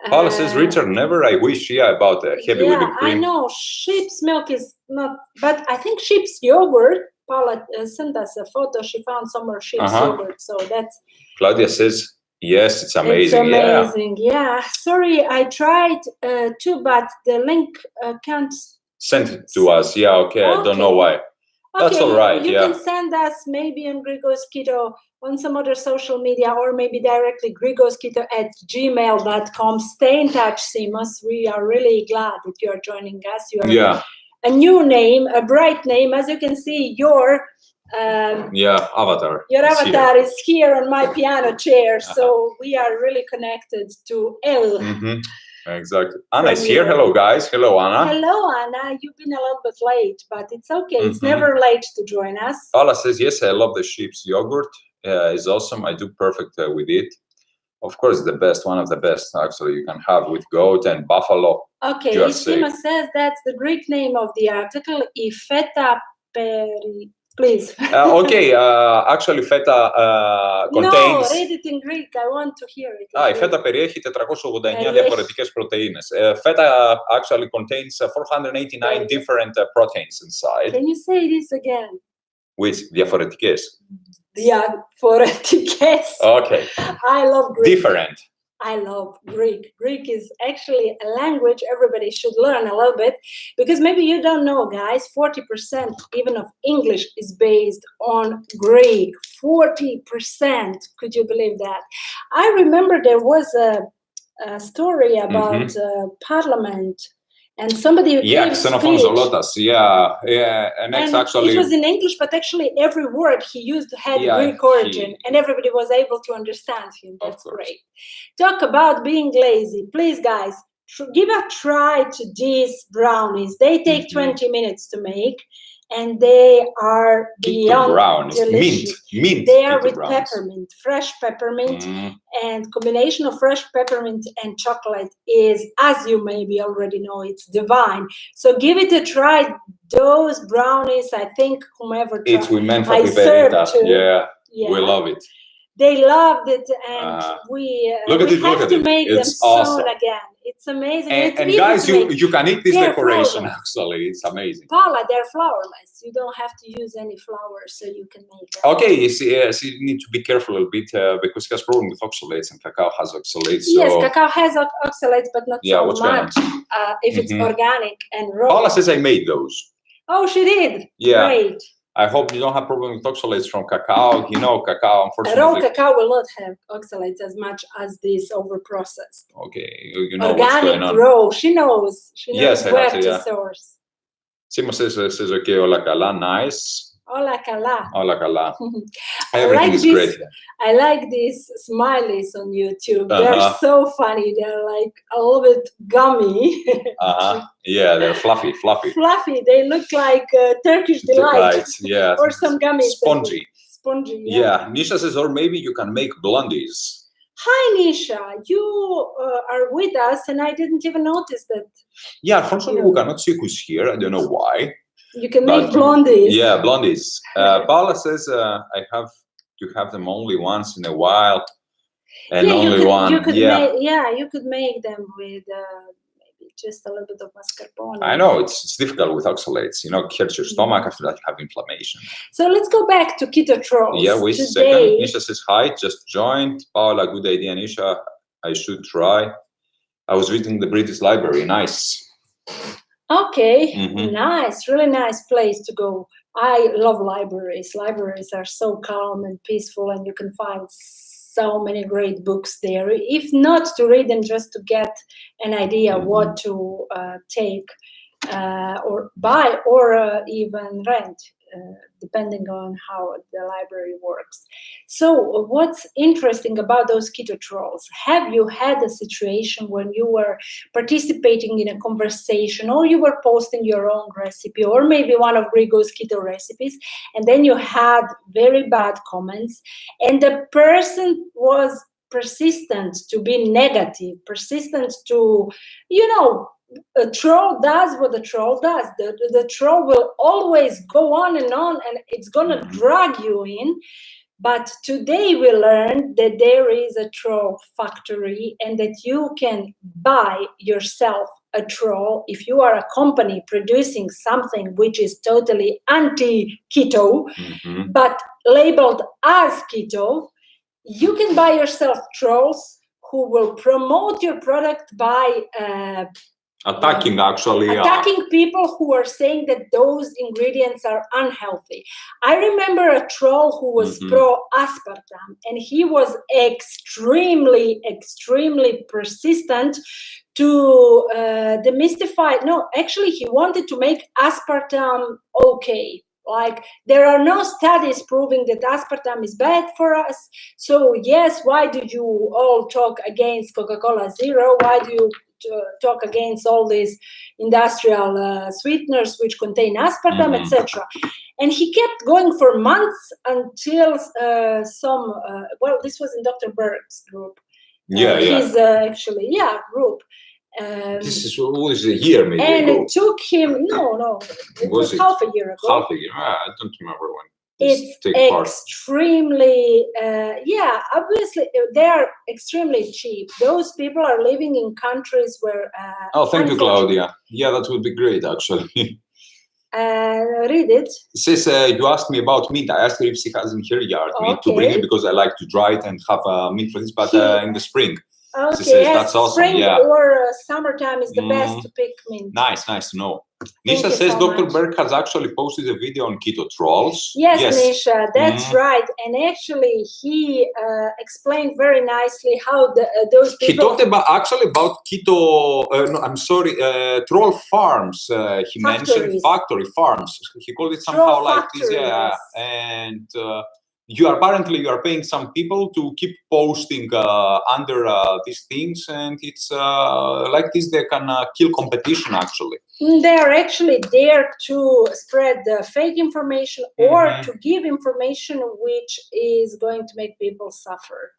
Speaker 1: Paula says, Richard, never. I wish. Yeah, about heavy whipping cream.
Speaker 2: I know sheep's milk is not, but I think sheep's yogurt. Paula sent us a photo. She found somewhere sheep's yogurt. So that's.
Speaker 1: Claudia says, yes, it's amazing.
Speaker 2: It's amazing. Yeah. Sorry, I tried too, but the link can't
Speaker 1: send it to us. Yeah. Okay. I don't know why. That's all right.
Speaker 2: You can send us maybe on Grigos Keto on some other social media, or maybe directly grigosketo@gmail.com. Stay in touch, Simos. We are really glad that you are joining us. You are a new name, a bright name. As you can see, your
Speaker 1: avatar.
Speaker 2: Your avatar is here on my piano chair, so we are really connected to El.
Speaker 1: Exactly. Anna is here. Hello, guys. Hello, Anna.
Speaker 2: Hello, Anna. You've been a little bit late, but it's okay. It's never late to join us.
Speaker 1: Paula says, yes, I love the sheep's yogurt. It's awesome. I do perfect with it. Of course, the best, one of the best, actually, you can have with goat and buffalo.
Speaker 2: Okay, Sima says that's the Greek name of the article, Feta peri. Please.
Speaker 1: Actually, feta contains...
Speaker 2: No, read it in Greek. I want to hear it.
Speaker 1: Η φέτα περιέχει 489 διαφορετικές πρωτεΐνες. Feta actually contains 489 different proteins inside.
Speaker 2: Can you say this again?
Speaker 1: Which διαφορετικές?
Speaker 2: Διαφορετικές.
Speaker 1: Okay.
Speaker 2: I love Greek.
Speaker 1: Different.
Speaker 2: I love Greek. Greek is actually a language everybody should learn a little bit, because maybe you don't know, guys, 40% even of English is based on Greek. 40%. Could you believe that? I remember there was a story about Parliament. And somebody gave
Speaker 1: Xenophon Zolotas, and actually...
Speaker 2: It was in English, but actually every word he used had Greek origin, and everybody was able to understand him. That's great. Talk about being lazy. Please, guys, give a try to these brownies. They take 20 minutes to make, and they are beyond delicious.
Speaker 1: Mint.
Speaker 2: They are with peppermint, fresh peppermint, and combination of fresh peppermint and chocolate is, as you maybe already know, it's divine. So give it a try. Those brownies, I think whomever
Speaker 1: it's meant for Piperita. We love it.
Speaker 2: They loved it, and we have to make them soon again. It's amazing.
Speaker 1: And guys, you can eat this decoration.
Speaker 2: Flourless.
Speaker 1: Actually, it's amazing.
Speaker 2: Paula, they're flourless. You don't have to use any flour, so you can make them.
Speaker 1: Okay, so you need to be careful a little bit because it has problem with oxalates, and cacao has oxalates. So...
Speaker 2: Yes, cacao has oxalates, but not so much if it's organic and raw.
Speaker 1: Paula says I made those.
Speaker 2: Oh, she did.
Speaker 1: Yeah.
Speaker 2: Great.
Speaker 1: I hope you don't have problem with oxalates from cacao. You know, cacao, unfortunately.
Speaker 2: Raw cacao will not have oxalates as much as this over-processed.
Speaker 1: Okay, you know
Speaker 2: organic,
Speaker 1: what's going on.
Speaker 2: Raw, she knows. She knows
Speaker 1: yes,
Speaker 2: where to source.
Speaker 1: Simo says okay, hola cala, nice.
Speaker 2: Hola cala.
Speaker 1: Hola cala. Everything is great.
Speaker 2: I like these smileys on YouTube. They're so funny. They're like a little bit gummy.
Speaker 1: Yeah, they're fluffy.
Speaker 2: Fluffy. They look like Turkish delight.
Speaker 1: Yeah.
Speaker 2: Or some gummies.
Speaker 1: Spongy.
Speaker 2: Spongy.
Speaker 1: Yeah. Nisha says, or maybe you can make blondies.
Speaker 2: Hi, Nisha. You are with us, and I didn't even notice that.
Speaker 1: Yeah, unfortunately, we cannot see who's here. I don't know why.
Speaker 2: You can make blondies.
Speaker 1: Yeah, blondies. Paula says, I have to have them only once in a while. And only one.
Speaker 2: You could make them with maybe just a little bit of mascarpone.
Speaker 1: I know, it's difficult with oxalates. You know, it hurts your stomach after that you have inflammation.
Speaker 2: So let's go back to keto trolls.
Speaker 1: Yeah, wait a second. Nisha says, hi, just joined. Paula, good idea, Nisha. I should try. I was reading the British Library. Nice.
Speaker 2: Okay, nice, really nice place to go. I love libraries. Libraries are so calm and peaceful, and you can find so many great books there. If not to read them, just to get an idea what to take or buy or even rent, depending on how the library works. So what's interesting about those keto trolls? Have you had a situation when you were participating in a conversation, or you were posting your own recipe, or maybe one of Grigo's keto recipes, and then you had very bad comments, and the person was persistent to be negative, persistent to, a troll does what a troll does. The troll will always go on, and it's gonna drag you in. But today we learned that there is a troll factory, and that you can buy yourself a troll. If you are a company producing something which is totally anti-keto, but labeled as keto, you can buy yourself trolls who will promote your product by attacking people who are saying that those ingredients are unhealthy. I remember a troll who was pro aspartame, and he was extremely persistent to demystify. No, actually, he wanted to make aspartame okay. Like, there are no studies proving that aspartame is bad for us. So yes, why do you all talk against Coca-Cola Zero? Why do you talk against all these industrial sweeteners which contain aspartame, etc.? And he kept going for months until this was in Dr. Berg's group. His group.
Speaker 1: This is what is a year maybe
Speaker 2: and
Speaker 1: ago.
Speaker 2: It took him it was half a year ago.
Speaker 1: Half a year. I don't remember when.
Speaker 2: It's extremely obviously they are extremely cheap. Those people are living in countries where
Speaker 1: thank you, Claudia. Yeah, that would be great actually.
Speaker 2: Read it.
Speaker 1: It says you asked me about meat. I asked her if she has in her yard meat to bring it, because I like to dry it and have meat for this, but in the spring.
Speaker 2: Okay,
Speaker 1: she says, that's awesome.
Speaker 2: Spring or summertime is the best to pick mint.
Speaker 1: Nice to know. Nisha says Dr. Berg has actually posted a video on keto trolls.
Speaker 2: Yes. Nisha, that's right. And actually, he explained very nicely how those people...
Speaker 1: He talked about keto, troll farms. He mentioned factory farms. He called it somehow troll like factories. This. Yeah, and... you are paying some people to keep posting under these things, and it's like this they can kill competition actually.
Speaker 2: They are actually there to spread fake information or to give information which is going to make people suffer.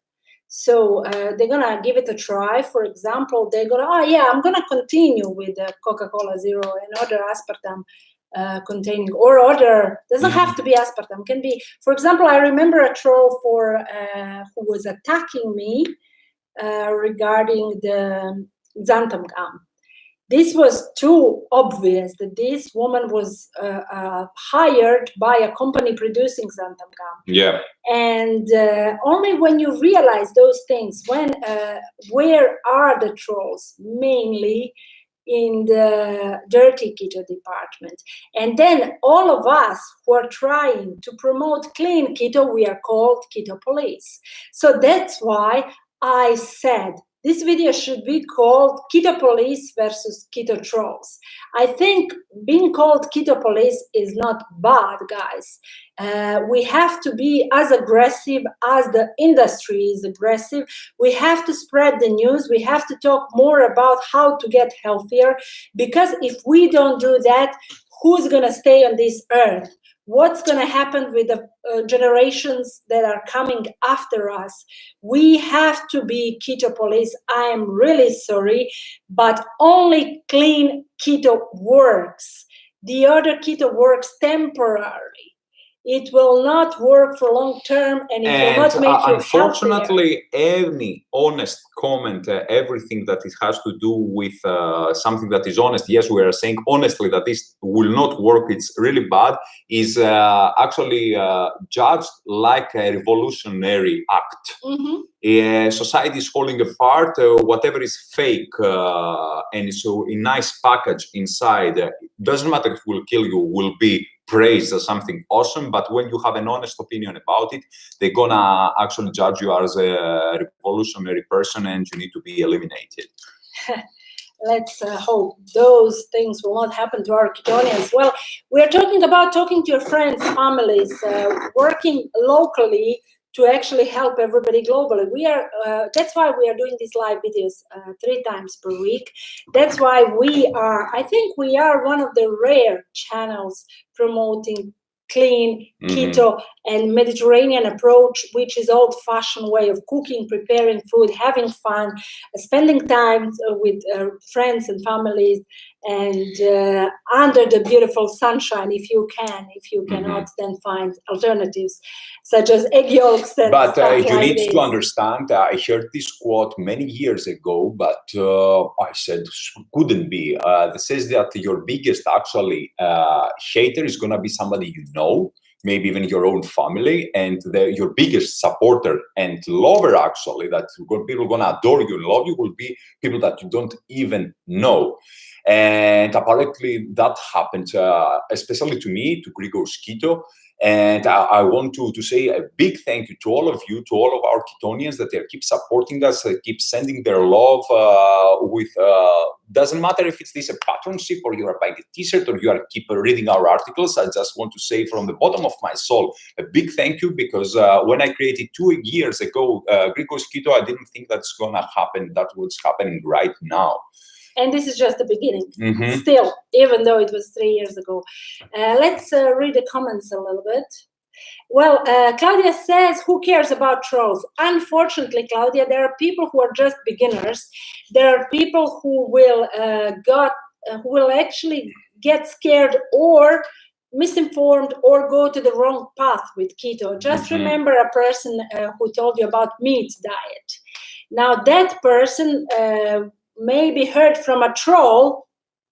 Speaker 2: So they're gonna give it a try. For example, they're gonna, I'm gonna continue with Coca-Cola Zero and other aspartame containing, or other, doesn't have to be aspartame, can be, for example, I remember a troll who was attacking me regarding the xanthan gum. This was too obvious that this woman was hired by a company producing xanthan gum.
Speaker 1: Yeah.
Speaker 2: And only when you realize those things, where are the trolls? Mainly in the dirty keto department. And then all of us who are trying to promote clean keto, we are called keto police. So that's why I said this video should be called Keto Police versus Keto Trolls. I think being called Keto Police is not bad, guys. We have to be as aggressive as the industry is aggressive. We have to spread the news. We have to talk more about how to get healthier, because if we don't do that, who's going to stay on this earth? What's going to happen with the generations that are coming after us? We have to be keto police. I am really sorry, but only clean keto works. The other keto works temporarily. It will not work for long term, and it will not make you
Speaker 1: unfortunately,
Speaker 2: healthier.
Speaker 1: any honest comment, everything that it has to do with something that is honest, yes, we are saying honestly that this will not work, it's really bad, is actually judged like a revolutionary act.
Speaker 2: Mm-hmm.
Speaker 1: Society is falling apart, whatever is fake and so in nice package inside, doesn't matter if it will kill you, will be praised as something awesome, but when you have an honest opinion about it, they're gonna actually judge you as a revolutionary person and you need to be eliminated.
Speaker 2: Let's hope those things will not happen to our ketonians. Well, we're talking about talking to your friends, families, working locally to actually help everybody globally. We are. That's why we are doing these live videos 3 times per week. That's why we are. I think we are one of the rare channels promoting clean, keto, and Mediterranean approach, which is old-fashioned way of cooking, preparing food, having fun, spending time with friends and families, and under the beautiful sunshine, if you can. If you cannot, then find alternatives, such as egg yolks and
Speaker 1: but
Speaker 2: stuff
Speaker 1: you
Speaker 2: like
Speaker 1: need
Speaker 2: this.
Speaker 1: to understand, I heard this quote many years ago, but I said, couldn't be. It says that your biggest actually hater is going to be somebody you know, maybe even your own family, and your biggest supporter and lover actually, that people are going to adore you and love you, will be people that you don't even know. And apparently that happened, especially to me, to Grigor's Keto. And I want to say a big thank you to all of you, to all of our ketonians that they keep supporting us, keep sending their love with, doesn't matter if it's this a patronship or you are buying a t-shirt or you are keep reading our articles. I just want to say from the bottom of my soul, a big thank you, because when I created 2 years ago, Grigor's Keto, I didn't think that's going to happen. That's what's happening right now.
Speaker 2: And this is just the beginning, still, even though it was 3 years ago. Let's read the comments a little bit. Well, Claudia says, who cares about trolls? Unfortunately, Claudia, there are people who are just beginners. There are people who will actually get scared or misinformed or go to the wrong path with keto. Just remember a person who told you about meat diet. Now, that person maybe heard from a troll,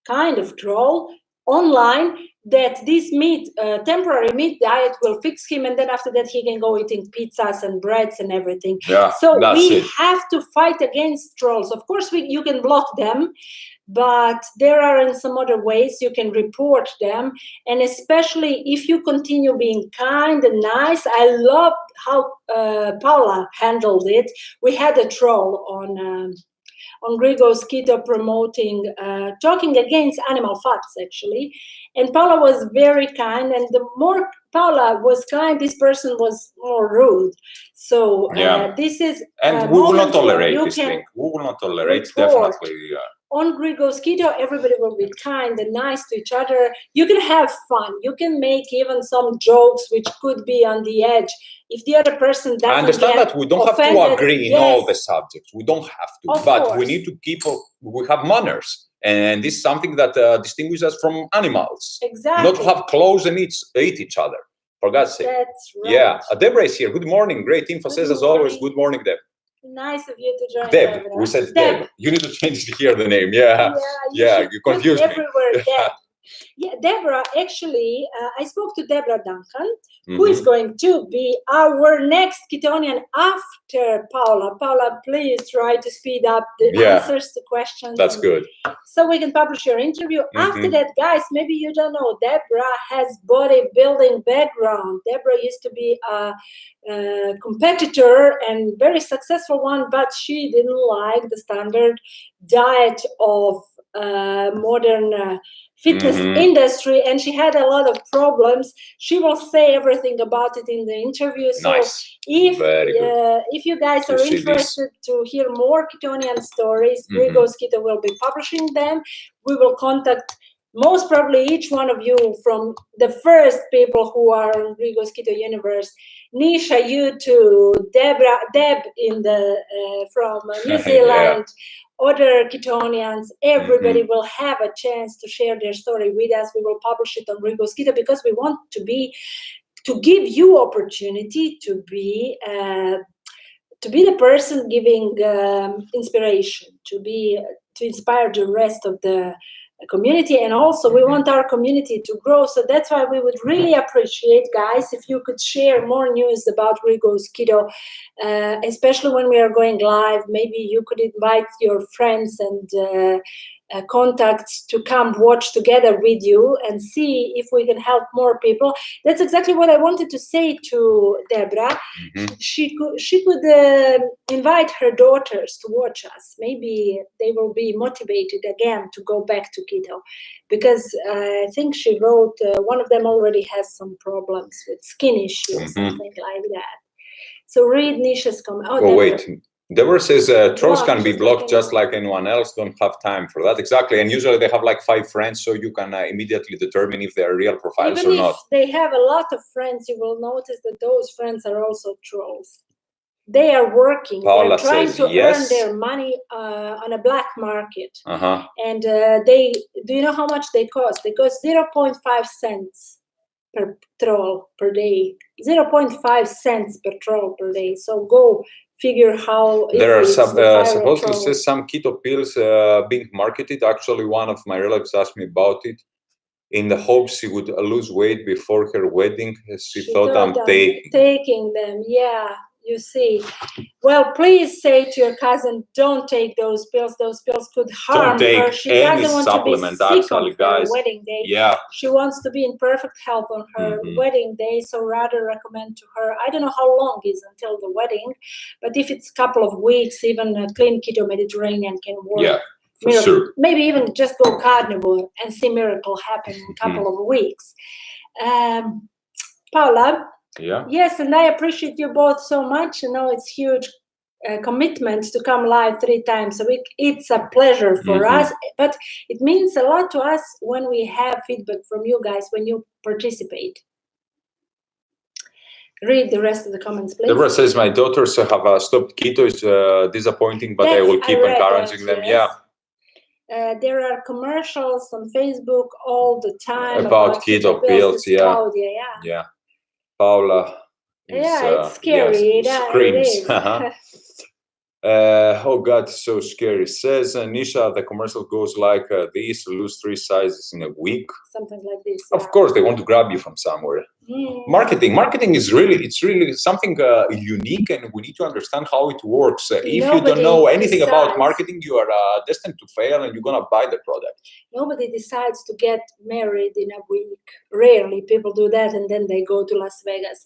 Speaker 2: kind of troll, online, that this temporary meat diet will fix him, and then after that he can go eating pizzas and breads and everything.
Speaker 1: Yeah,
Speaker 2: so we have to fight against trolls. Of course, you can block them, but there are in some other ways you can report them, and especially if you continue being kind and nice. I love how Paula handled it. We had a troll on Grigor's Keto promoting, talking against animal fats, actually. And Paula was very kind, and the more Paula was kind, this person was more rude. So this is...
Speaker 1: And we will not tolerate this thing. We will not tolerate, definitely.
Speaker 2: On Grigor's Keto, everybody will be kind and nice to each other. You can have fun. You can make even some jokes which could be on the edge. If the other person doesn't,
Speaker 1: I understand that we don't
Speaker 2: offended,
Speaker 1: have to agree in all the subjects. We don't have to,
Speaker 2: of
Speaker 1: but
Speaker 2: course.
Speaker 1: We need to we have manners. And this is something that distinguishes us from animals.
Speaker 2: Exactly.
Speaker 1: Not to have clothes and eat each other, for God's sake.
Speaker 2: That's right.
Speaker 1: Yeah. Deborah is here. Good morning. Great info says as always. Good morning, Deb.
Speaker 2: Nice of you to join.
Speaker 1: Deb.
Speaker 2: Deborah.
Speaker 1: We said Deb. You need to change here the name. Yeah.
Speaker 2: You
Speaker 1: You confused me.
Speaker 2: everywhere Deb. Yeah, Deborah, actually, I spoke to Deborah Duncan, who is going to be our next Ketonian after Paula. Paula, please try to speed up the answers to questions.
Speaker 1: That's good.
Speaker 2: So we can publish your interview. After that, guys, maybe you don't know, Deborah has bodybuilding background. Deborah used to be a competitor and very successful one, but she didn't like the standard diet of modern fitness industry, and she had a lot of problems. She will say everything about it in the interview. So if you guys are interested to hear more Ketonian stories, Grigos Keto will be publishing them. We will contact most probably each one of you from the first people who are in Grigos Keto universe. Nisha, you too, Deb in the from New Zealand. Other Ketonians, everybody will have a chance to share their story with us. We will publish it on Grigos Keto because we want to give you opportunity to be the person giving inspiration, to inspire the rest of the community, and also we want our community to grow. So that's why we would really appreciate, guys, if you could share more news about Grigos Keto, especially when we are going live. Maybe you could invite your friends and contacts to come watch together with you and see if we can help more people. That's exactly what I wanted to say to Deborah. She could invite her daughters to watch us. Maybe they will be motivated again to go back to keto, because I think she wrote one of them already has some problems with skin issues, something like that. So read Nisha's comment.
Speaker 1: Oh, wait. Deborah says trolls can be blocked just like anyone else. Don't have time for that. Exactly. And usually they have like 5 friends, so you can immediately determine if they're real profiles or not.
Speaker 2: If they have a lot of friends, you will notice that those friends are also trolls. They are working. They're trying to earn their money on a black market. And do you know how much they cost? They cost 0.5 cents per troll per day. 0.5 cents per troll per day. So go figure how
Speaker 1: there are supposedly says some keto pills being marketed. Actually, one of my relatives asked me about it in the hopes she would lose weight before her wedding. She thought I'm
Speaker 2: taking them. Yeah, you see. Well, please say to your cousin, don't take those pills. Those pills could harm her. She doesn't want to be sick on her wedding day.
Speaker 1: Yeah.
Speaker 2: She wants to be in perfect health on her wedding day. So rather recommend to her, I don't know how long is until the wedding, but if it's a couple of weeks, even a clean keto Mediterranean can work.
Speaker 1: Yeah, for sure.
Speaker 2: Maybe even just go carnivore and see miracle happen in a couple of weeks. Paula.
Speaker 1: Yeah.
Speaker 2: Yes, and I appreciate you both so much. You know, it's huge commitment to come live 3 times a week. It's a pleasure for us, but it means a lot to us when we have feedback from you guys, when you participate. Read the rest of the comments, please.
Speaker 1: Deborah says, my daughters have stopped keto. It's disappointing, but I will keep encouraging them.
Speaker 2: Yes. Yeah. There are commercials on Facebook all the time
Speaker 1: about keto pills. Yeah.
Speaker 2: Claudia,
Speaker 1: yeah. Paula is,
Speaker 2: it's scary.
Speaker 1: Screams.
Speaker 2: It is.
Speaker 1: Oh God, so scary. Says Nisha, the commercial goes like this: lose 3 sizes in a week.
Speaker 2: Something like this.
Speaker 1: Of course, they want to grab you from somewhere. Marketing is really something unique, and we need to understand how it works. If you don't know anything about marketing, you are destined to fail, and you're gonna buy the product.
Speaker 2: Nobody decides to get married in a week. Rarely people do that, and then they go to Las Vegas.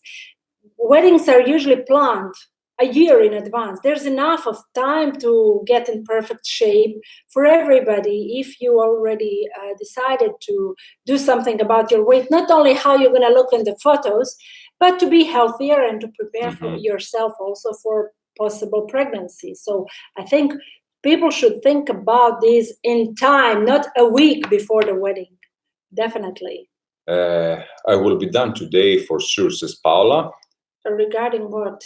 Speaker 2: Weddings are usually planned a year in advance. There's enough of time to get in perfect shape for everybody if you already decided to do something about your weight, not only how you're going to look in the photos, but to be healthier and to prepare for yourself also for possible pregnancy. So I think people should think about this in time, not a week before the wedding. Definitely.
Speaker 1: I will be done today for sure, says Paula.
Speaker 2: Regarding what?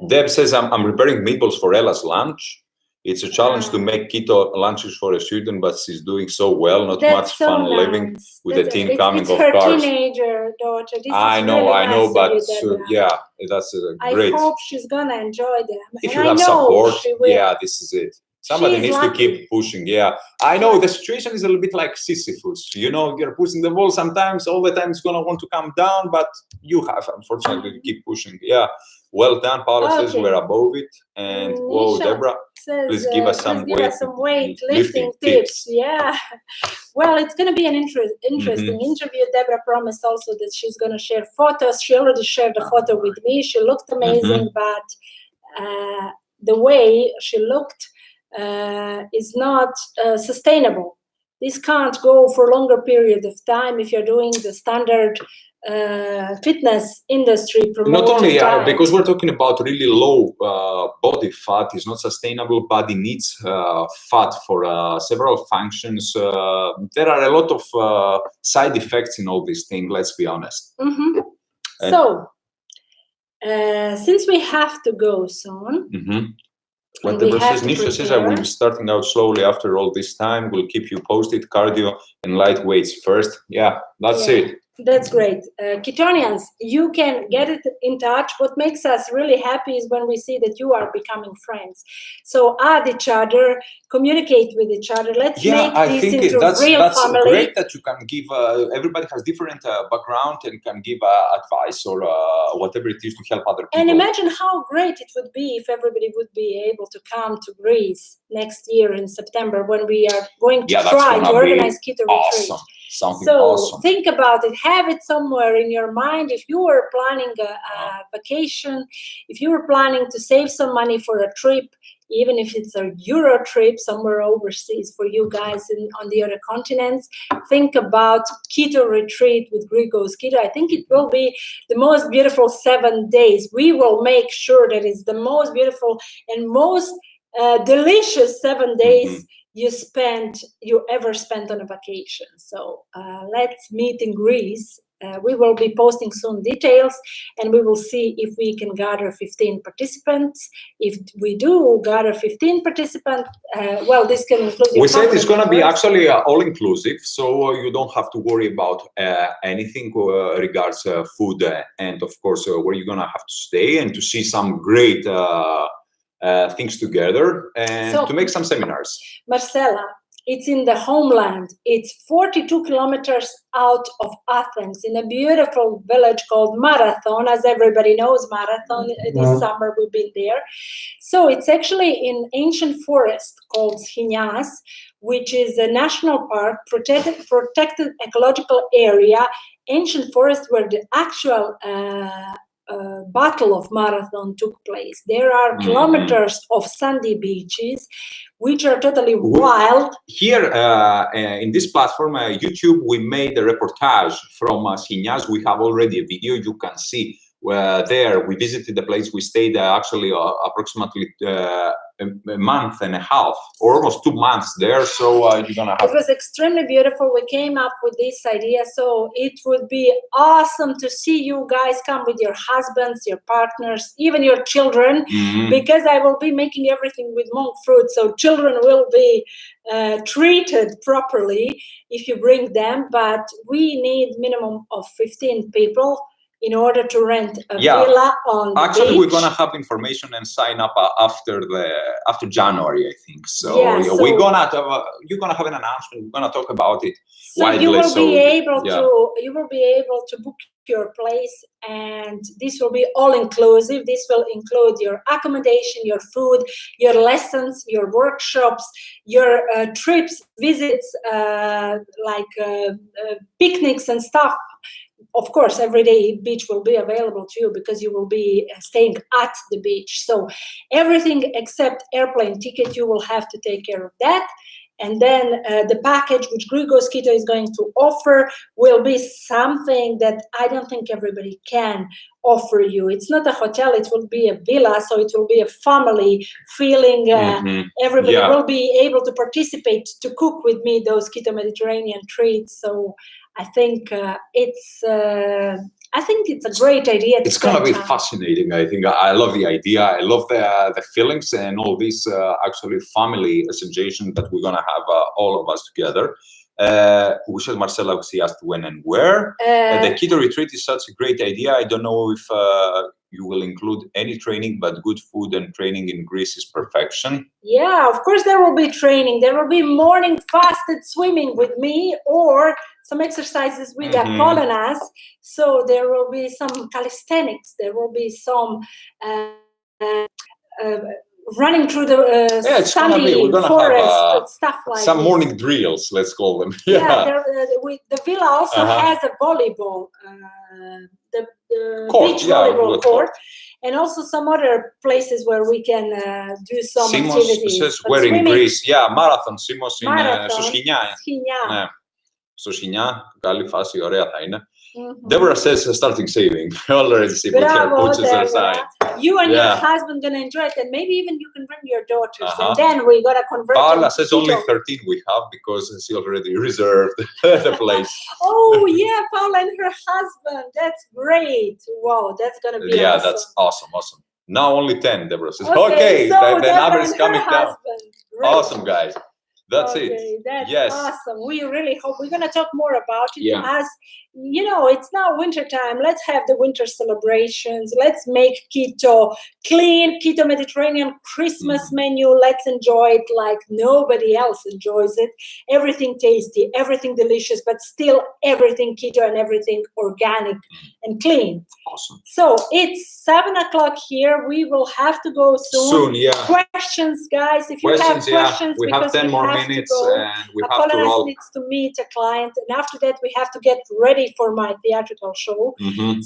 Speaker 1: Deb says, I'm preparing meatballs for Ella's lunch. It's a challenge to make keto lunches for a student, but she's doing so well. Not much
Speaker 2: so
Speaker 1: fun
Speaker 2: nice.
Speaker 1: living with the team coming,
Speaker 2: it's
Speaker 1: of
Speaker 2: her
Speaker 1: course.
Speaker 2: Teenager daughter. This
Speaker 1: I
Speaker 2: is
Speaker 1: know,
Speaker 2: really
Speaker 1: I know,
Speaker 2: nice
Speaker 1: but
Speaker 2: of you,
Speaker 1: yeah, that's great.
Speaker 2: I hope she's gonna enjoy them.
Speaker 1: If
Speaker 2: and
Speaker 1: you
Speaker 2: I
Speaker 1: have
Speaker 2: know
Speaker 1: support,
Speaker 2: she will.
Speaker 1: yeah, this is it. Somebody needs to keep pushing. Yeah, I know the situation is a little bit like Sisyphus. You know, you're pushing the wall. Sometimes, all the time, it's gonna want to come down, but you have, unfortunately, to keep pushing. Yeah, well done. Paula says we're above it, and whoa, Deborah, please give us some weightlifting tips.
Speaker 2: Yeah. Well, it's going to be an interesting interview. Deborah promised also that she's going to share photos. She already shared a photo with me. She looked amazing, but the way she looked is not sustainable. This can't go for a longer period of time if you're doing the standard fitness industry promoted
Speaker 1: not only
Speaker 2: diet.
Speaker 1: because we're talking about really low body fat. Is not sustainable. Body needs fat for several functions. There are a lot of side effects in all these things, let's be honest.
Speaker 2: So since we have to go soon,
Speaker 1: what the Nisha says, I will be starting out slowly after all this time. We'll keep you posted. Cardio and light weights first. Yeah, that's it.
Speaker 2: That's great. Ketonians, you can get it in touch. What makes us really happy is when we see that you are becoming friends. So add each other, communicate with each other. Let's make this into real family.
Speaker 1: That's great that you can give, everybody has different background and can give advice or whatever it is to help other people.
Speaker 2: And imagine how great it would be if everybody would be able to come to Greece next year in September when we are going to try to organize keto retreat.
Speaker 1: Something awesome.
Speaker 2: Think about it. Have it somewhere in your mind. If you were planning a vacation, if you were planning to save some money for a trip, even if it's a Euro trip somewhere overseas for you guys on the other continents, think about keto retreat with Grigos Keto. I think it will be the most beautiful 7 days. We will make sure that it's the most beautiful and most delicious 7 days you ever spent on a vacation. So let's meet in Greece. We will be posting soon details, and we will see if we can gather 15 participants. If we do gather 15 participants, well, this can include your
Speaker 1: We said it's going to be actually all-inclusive, so you don't have to worry about anything regards food and, of course, where you're going to have to stay and to see some great things together and to make some seminars.
Speaker 2: Marcella, it's in the homeland. It's 42 kilometers out of Athens in a beautiful village called Marathon. As everybody knows, Marathon, this summer we've been there. So it's actually in ancient forest called Schinas, which is a national park, protected ecological area, ancient forest where the actual Battle of Marathon took place. There are kilometers of sandy beaches, which are totally wild.
Speaker 1: Here in this platform, YouTube, we made a reportage from Schinas. We have already a video. You can see there. We visited the place. We stayed actually approximately a month and a half, or almost 2 months there. So you're gonna have.
Speaker 2: It was extremely beautiful. We came up with this idea. So it would be awesome to see you guys come with your husbands, your partners, even your children, because I will be making everything with monk fruit. So children will be treated properly if you bring them. But we need minimum of 15 people in order to rent a villa on the
Speaker 1: Actually,
Speaker 2: beach.
Speaker 1: We're gonna have information and sign up after January, I think. So, you're gonna have an announcement. We're gonna talk about it.
Speaker 2: So you will be able to book your place, and this will be all inclusive. This will include your accommodation, your food, your lessons, your workshops, your trips, visits, picnics and stuff. Of course, every day beach will be available to you because you will be staying at the beach. So everything except airplane ticket, you will have to take care of that. And then the package which Grigos Keto is going to offer will be something that I don't think everybody can offer you. It's not a hotel, it will be a villa, so it will be a family feeling. Everybody will be able to participate, to cook with me those Keto Mediterranean treats. So I think it's a great idea.
Speaker 1: It's gonna be fascinating. I think I love the idea. I love the feelings and all this actually family association that we're gonna have all of us together. Marcela, she asked when and where. The keto retreat is such a great idea. I don't know if you will include any training, but good food and training in Greece is perfection.
Speaker 2: Yeah, of course there will be training. There will be morning fasted swimming with me, or some exercises with Apollonas. So there will be some calisthenics. There will be some running through the sunny forest, stuff like
Speaker 1: some
Speaker 2: this.
Speaker 1: morning drills, let's call them.
Speaker 2: The villa also has a volleyball, the beach volleyball court, and also some other places where we can do some activities.
Speaker 1: Where in Greece, marathon, Simos στο
Speaker 2: Σχοινιά.
Speaker 1: Στο Σχοινιά, καλή φάση, ωραία θα είναι. Deborah says starting saving. Already see what her coaches are saying.
Speaker 2: You and your husband gonna enjoy it, and maybe even you can bring your daughters, and then we're gonna convert.
Speaker 1: Paula says only 13 we have because she already reserved the place.
Speaker 2: Oh yeah, Paula and her husband. That's great. Wow, that's gonna be awesome.
Speaker 1: That's awesome. Now only 10, Deborah says. Okay, so the number is coming down. Great. Awesome, guys. That's it.
Speaker 2: That's awesome. We really hope we're going to talk more about it. As you know, it's now winter time. Let's have the winter celebrations. Let's make keto clean, keto Mediterranean Christmas menu. Let's enjoy it like nobody else enjoys it. Everything tasty, everything delicious, but still everything keto and everything organic and clean.
Speaker 1: Awesome.
Speaker 2: So it's 7:00 here. We will have to go soon. Questions, guys. If you have questions,
Speaker 1: we have 10 more minutes and we have to roll.
Speaker 2: Needs to meet a client, and after that we have to get ready for my theatrical show.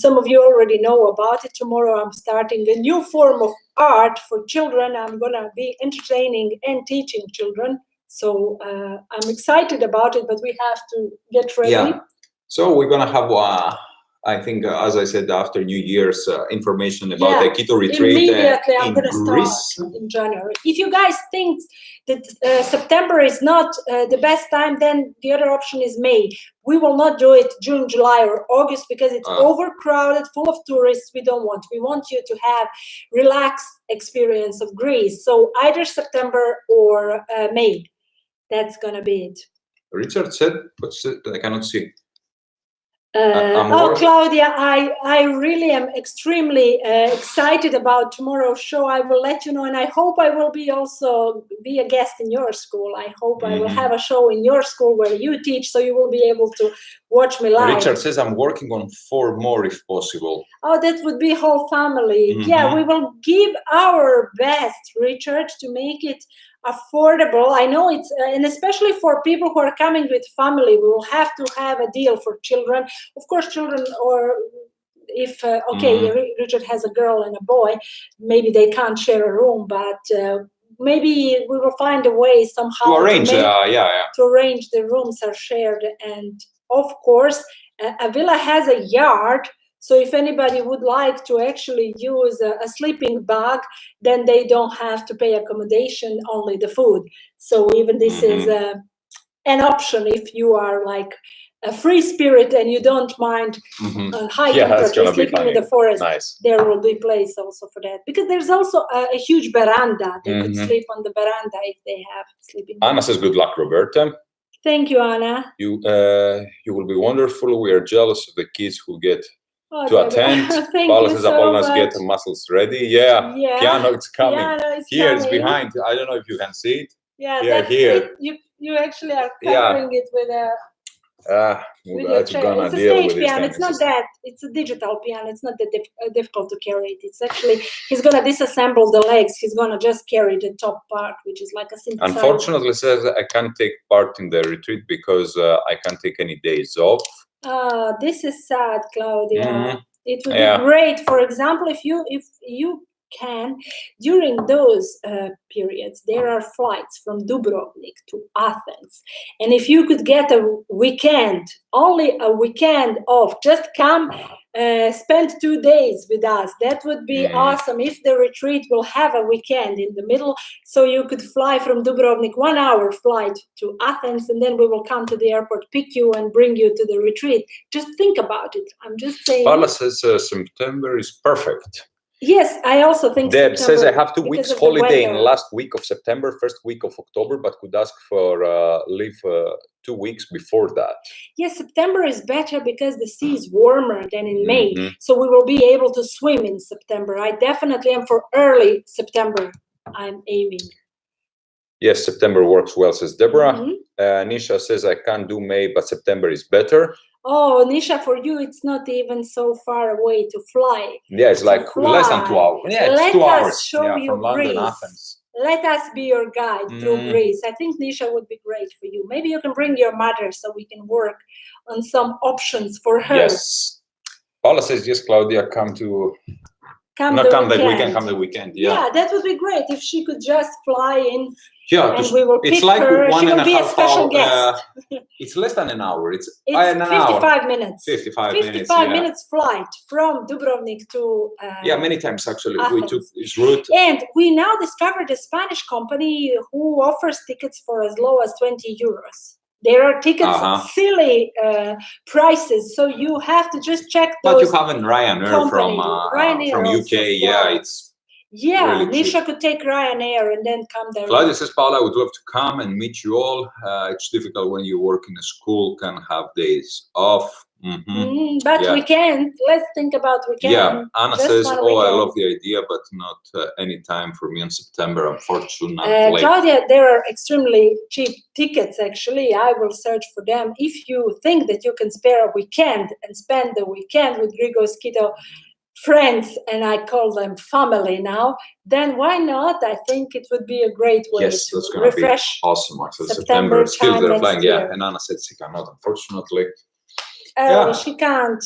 Speaker 2: Some of you already know about it. Tomorrow I'm starting a new form of art for children. I'm gonna be entertaining and teaching children. So I'm excited about it, but we have to get ready.
Speaker 1: So we're gonna have I think, as I said, after New Year's, information about the keto retreat.
Speaker 2: Immediately, I'm going to start in January. If you guys think that September is not the best time, then the other option is May. We will not do it June, July, or August because it's overcrowded, full of tourists. We don't want. We want you to have relaxed experience of Greece. So either September or May. That's going to be it.
Speaker 1: Richard said, I cannot see.
Speaker 2: Claudia, I really am extremely excited about tomorrow's show. I will let you know, and I hope I will be a guest in your school. I hope I will have a show in your school where you teach, so you will be able to watch me live.
Speaker 1: Richard says I'm working on 4 more if possible.
Speaker 2: Oh, that would be whole family. Yeah, we will give our best, Richard, to make it affordable. I know it's and especially for people who are coming with family, we will have to have a deal for children. Of course, children, or if Richard has a girl and a boy, maybe they can't share a room, but maybe we will find a way somehow
Speaker 1: to arrange
Speaker 2: to arrange the rooms are shared. And of course, a villa has a yard. So if anybody would like to actually use a sleeping bag, then they don't have to pay accommodation, only the food. So even this is an option if you are like a free spirit and you don't mind high temperature sleeping in the forest.
Speaker 1: Nice.
Speaker 2: There will be place also for that. Because there's also a huge veranda. They could sleep on the veranda if they have sleeping bag.
Speaker 1: Anna says good luck, Roberta.
Speaker 2: Thank you, Anna.
Speaker 1: You will be wonderful. We are jealous of the kids who get to attend. Paula says Apollonas get the muscles ready. Piano, it's coming. It's behind. I don't know if you can see it. Here.
Speaker 2: You actually are covering it with a
Speaker 1: that's gonna
Speaker 2: it's a
Speaker 1: deal
Speaker 2: stage
Speaker 1: with
Speaker 2: piano. It's not that. It's a digital piano. It's not that difficult to carry it. It's actually, he's gonna disassemble the legs. He's gonna just carry the top part, which is like a synthesizer.
Speaker 1: Unfortunately, says I can't take part in the retreat because I can't take any days off.
Speaker 2: This is sad, Claudia. It would be great. For example, if you can. During those periods, there are flights from Dubrovnik to Athens. And if you could get a weekend, only a weekend off, just come, spend 2 days with us. That would be awesome if the retreat will have a weekend in the middle. So you could fly from Dubrovnik, 1 hour flight to Athens, and then we will come to the airport, pick you, and bring you to the retreat. Just think about it. I'm just saying.
Speaker 1: Paula says September is perfect.
Speaker 2: Yes, I also think
Speaker 1: Deb says I have 2
Speaker 2: because
Speaker 1: weeks
Speaker 2: of the
Speaker 1: holiday in
Speaker 2: weather.
Speaker 1: last week of September, first week of October, but could ask for leave 2 weeks before that.
Speaker 2: Yes, September is better because the sea is warmer than in May.
Speaker 1: Mhm.
Speaker 2: So we will be able to swim in September. I definitely am for early September. I'm aiming.
Speaker 1: Yes, September works well, says Deborah.
Speaker 2: Mhm.
Speaker 1: Nisha says I can't do May, but September is better.
Speaker 2: Oh, Nisha, for you, it's not even so far away to fly.
Speaker 1: Yeah, it's like less than 2 hours. Yeah, it's
Speaker 2: Let
Speaker 1: 2
Speaker 2: us
Speaker 1: hours.
Speaker 2: show
Speaker 1: Yeah,
Speaker 2: you
Speaker 1: from London,
Speaker 2: Greece.
Speaker 1: Athens.
Speaker 2: Let us be your guide through
Speaker 1: Mm.
Speaker 2: Greece. I think Nisha would be great for you. Maybe you can bring your mother so we can work on some options for her.
Speaker 1: Yes. Paula says, yes, Claudia, come to...
Speaker 2: Come
Speaker 1: Not
Speaker 2: the
Speaker 1: come the
Speaker 2: weekend.
Speaker 1: weekend, come the weekend. Yeah.
Speaker 2: Yeah, that would be great if she could just fly in.
Speaker 1: Yeah,
Speaker 2: And we will
Speaker 1: it's
Speaker 2: pick
Speaker 1: like
Speaker 2: her.
Speaker 1: one
Speaker 2: She
Speaker 1: and
Speaker 2: will
Speaker 1: a
Speaker 2: be a
Speaker 1: half
Speaker 2: special
Speaker 1: hour.
Speaker 2: guest.
Speaker 1: It's less than an hour. It's
Speaker 2: It's
Speaker 1: an
Speaker 2: 55
Speaker 1: hour.
Speaker 2: minutes.
Speaker 1: 55 minutes.
Speaker 2: 55
Speaker 1: Yeah.
Speaker 2: minutes flight from Dubrovnik to
Speaker 1: Yeah, many times actually. We
Speaker 2: Athens.
Speaker 1: took this route.
Speaker 2: And we now discovered a Spanish company who offers tickets for as low as 20 euros. There are tickets, silly prices, so you have to just check those.
Speaker 1: But you have an Ryanair from UK. Yeah, it's really
Speaker 2: Nisha
Speaker 1: cheap.
Speaker 2: could take Ryanair and then come there.
Speaker 1: Claudia says, Paula, I would love to come and meet you all. It's difficult when you work in a school, can have days off.
Speaker 2: But we can't. Let's think about we can.
Speaker 1: Yeah, Anna
Speaker 2: Just
Speaker 1: says,
Speaker 2: one
Speaker 1: oh, I
Speaker 2: weekend.
Speaker 1: love the idea, but not any time for me in September, unfortunately.
Speaker 2: Claudia, there are extremely cheap tickets, actually. I will search for them. If you think that you can spare a weekend and spend the weekend with Grigos Keto friends, and I call them family now, then why not? I think it would be a great way to refresh.
Speaker 1: Be awesome. September still they're flying.
Speaker 2: Year.
Speaker 1: Yeah, and Anna said she cannot, unfortunately.
Speaker 2: She can't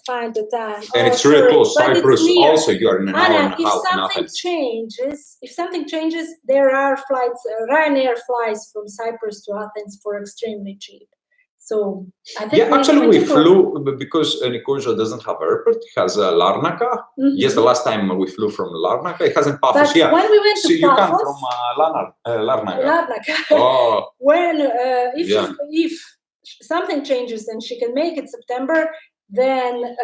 Speaker 2: find the time.
Speaker 1: And it's really close. Cyprus also, you are in an hour and a half.
Speaker 2: If something changes, there are flights, Ryanair flies from Cyprus to Athens for extremely cheap. So I think
Speaker 1: actually we flew because Nicosia doesn't have airport. It has Larnaca. Yes, the last time we flew from Larnaca, it hasn't Paphos.
Speaker 2: But when we went to
Speaker 1: you
Speaker 2: Paphos,
Speaker 1: come from Larnaca.
Speaker 2: Larnaca.
Speaker 1: Oh.
Speaker 2: When if something changes and she can make it September, then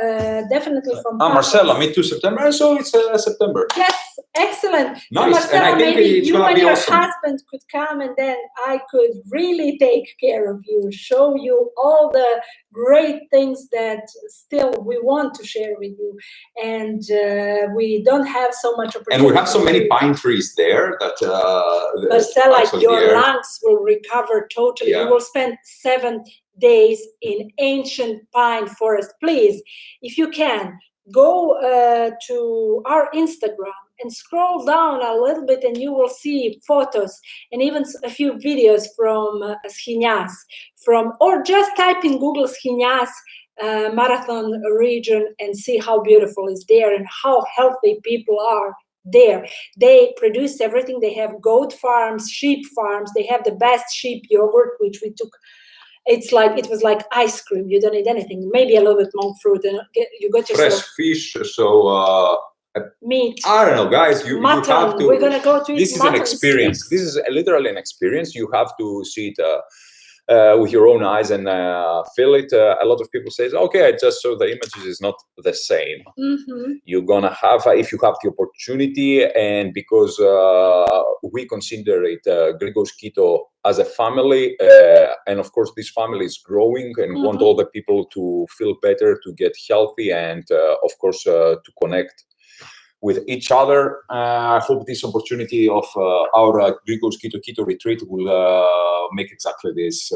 Speaker 2: definitely from
Speaker 1: Marcella, me too, September. So it's September.
Speaker 2: Yes, excellent.
Speaker 1: Nice.
Speaker 2: So Marcella,
Speaker 1: and I think
Speaker 2: maybe
Speaker 1: it's
Speaker 2: you and your
Speaker 1: awesome.
Speaker 2: husband could come, and then I could really take care of you, show you all the great things that still we want to share with you. And we don't have so much opportunity.
Speaker 1: And we have so many pine trees there that
Speaker 2: Marcella, your lungs will recover totally. Yeah. You will spend 7 days in ancient pine forest. Please, if you can, go to our Instagram and scroll down a little bit, and you will see photos and even a few videos from Schinas, or just type in Google Schinas marathon region and see how beautiful it's there and how healthy people are there. They produce everything. They have goat farms, sheep farms. They have the best sheep yogurt, which we took. It was like ice cream. You don't need anything. Maybe a little bit monk fruit, and you got yourself
Speaker 1: fresh fish. So
Speaker 2: meat.
Speaker 1: I don't know, guys. You have to.
Speaker 2: We're gonna go to.
Speaker 1: This is an experience. Sticks. This is literally an experience. You have to see it with your own eyes and feel it. A lot of people say, "Okay, I just saw the images. It's not the same." You're gonna have, if you have the opportunity, and because we consider it Grigos Keto as a family, and of course this family is growing and want all the people to feel better, to get healthy, and of course to connect with each other. I hope this opportunity of our Grigos Keto retreat will make exactly this,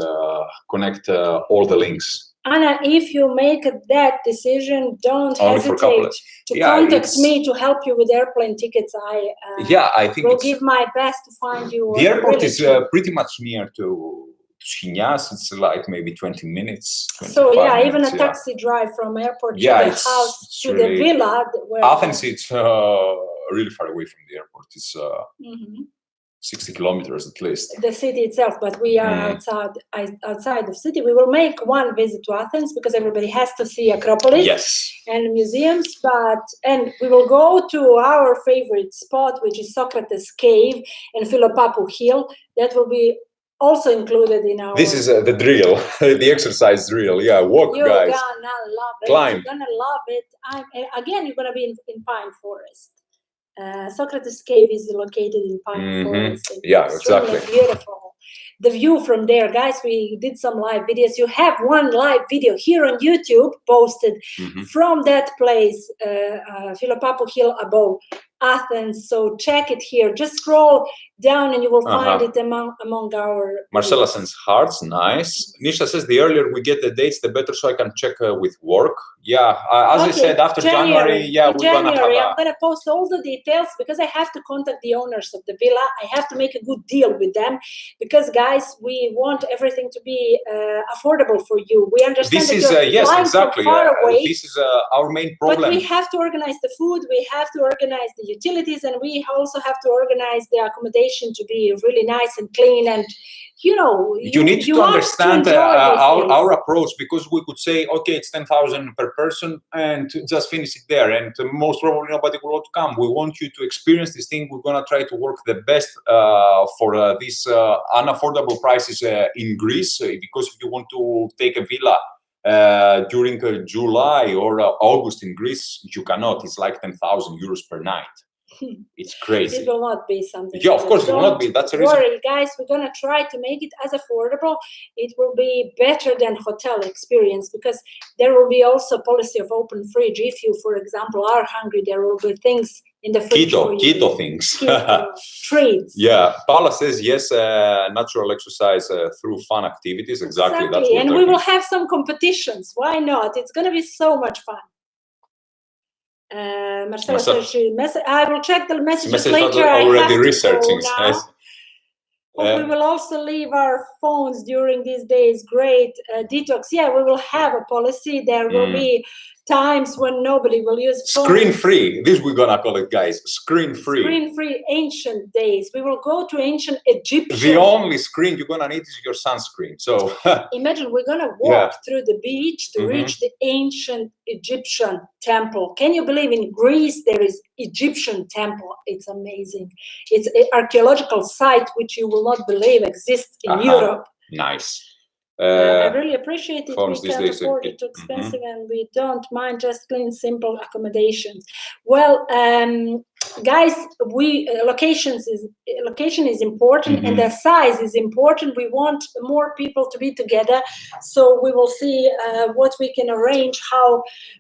Speaker 1: connect all the links.
Speaker 2: Anna, if you make that decision, don't hesitate to contact me to help you with airplane tickets. I think will give my best to find you.
Speaker 1: The airport is pretty much near to Schinas. It's like maybe 20 minutes.
Speaker 2: So even a taxi drive from airport to the house to the villa.
Speaker 1: Athens, it's really far away from the airport. It's
Speaker 2: Mhm.
Speaker 1: 60 kilometers at least.
Speaker 2: The city itself, but we are outside of city. We will make one visit to Athens because everybody has to see Acropolis
Speaker 1: Yes.
Speaker 2: and museums. And we will go to our favorite spot, which is Socrates Cave and Philopappou Hill. That will be also included in our.
Speaker 1: This is the drill, the exercise drill. Yeah, walk,
Speaker 2: You're
Speaker 1: guys.
Speaker 2: gonna love it.
Speaker 1: Climb.
Speaker 2: You're gonna love it. Again, you're gonna be in pine forest. Socrates Cave is located in pine forest. It's extremely beautiful. The view from there, guys, we did some live videos. You have one live video here on YouTube posted from that place, Philopappou Hill above Athens. So check it here. Just scroll down and you will find it among our
Speaker 1: Marcella
Speaker 2: videos.
Speaker 1: sends hearts. Nice. Nisha says the earlier we get the dates, the better, so I can check with work. Yeah, as I said, after January, we're gonna have
Speaker 2: I'm gonna post all the details because I have to contact the owners of the villa. I have to make a good deal with them because, guys, we want everything to be affordable for you. We understand
Speaker 1: this
Speaker 2: that
Speaker 1: is
Speaker 2: you're flying from far away.
Speaker 1: This is our main problem.
Speaker 2: But we have to organize the food, we have to organize the utilities, and we also have to organize the accommodation to be really nice and clean. And you
Speaker 1: need to understand our approach, because we could say, okay, it's 10,000 per person and just finish it there, and most probably nobody will want to come. We want you to experience this thing. We're gonna try to work the best for these unaffordable prices in Greece, because if you want to take a villa during July or August in Greece, you cannot. It's like 10,000 euros per night. It's crazy.
Speaker 2: It will not be something.
Speaker 1: Yeah, of course it will not be. That's the reason.
Speaker 2: Don't worry, guys. We're gonna try to make it as affordable. It will be better than hotel experience because there will be also policy of open fridge. If you, for example, are hungry, there will be things in the fridge.
Speaker 1: Keto things.
Speaker 2: Keto treats.
Speaker 1: Yeah, Paula says yes. Natural exercise through fun activities. Exactly. That's what
Speaker 2: and we will have some competitions. Why not? It's gonna be so much fun. Marcella says I will check the messages later.
Speaker 1: Already researching. Yes.
Speaker 2: We will also leave our phones during these days. Great detox. Yeah, we will have a policy. There will be times when nobody will use phones.
Speaker 1: Screen free. This we're gonna call it, guys. Screen free.
Speaker 2: Screen free. Ancient days. We will go to ancient Egyptian.
Speaker 1: The only screen you're gonna need is your sunscreen. So
Speaker 2: imagine we're gonna walk through the beach to reach the ancient Egyptian temple. Can you believe in Greece there is Egyptian temple? It's amazing. It's an archaeological site which you will not believe exists in Europe.
Speaker 1: Nice.
Speaker 2: I really appreciate it. We can't afford it too expensive, and we don't mind just clean, simple accommodations. Well, guys, location is important, and the size is important. We want more people to be together, so we will see what we can arrange.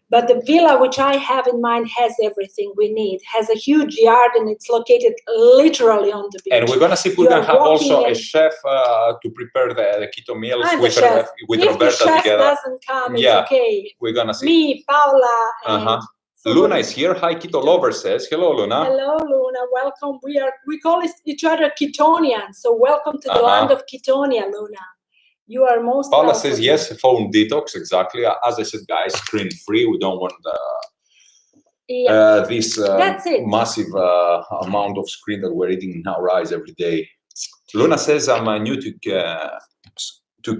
Speaker 2: But the villa which I have in mind has everything we need. Has a huge yard, and it's located literally on the beach.
Speaker 1: And we're gonna see if we can have also a chef to prepare the keto meals with Roberta
Speaker 2: if the chef
Speaker 1: together.
Speaker 2: Doesn't come, it's okay.
Speaker 1: We're gonna see.
Speaker 2: Me, Paula, and
Speaker 1: Luna is here. Hi, Keto Lover says. Hello, Luna.
Speaker 2: Hello, Luna. Welcome. We call each other Ketonians. So welcome to the land of Ketonia, Luna. You are most
Speaker 1: Paula
Speaker 2: welcome.
Speaker 1: says yes, phone detox, exactly. As I said, guys, screen free. We don't want this massive amount of screen that we're eating in our eyes every day. Luna says I'm new to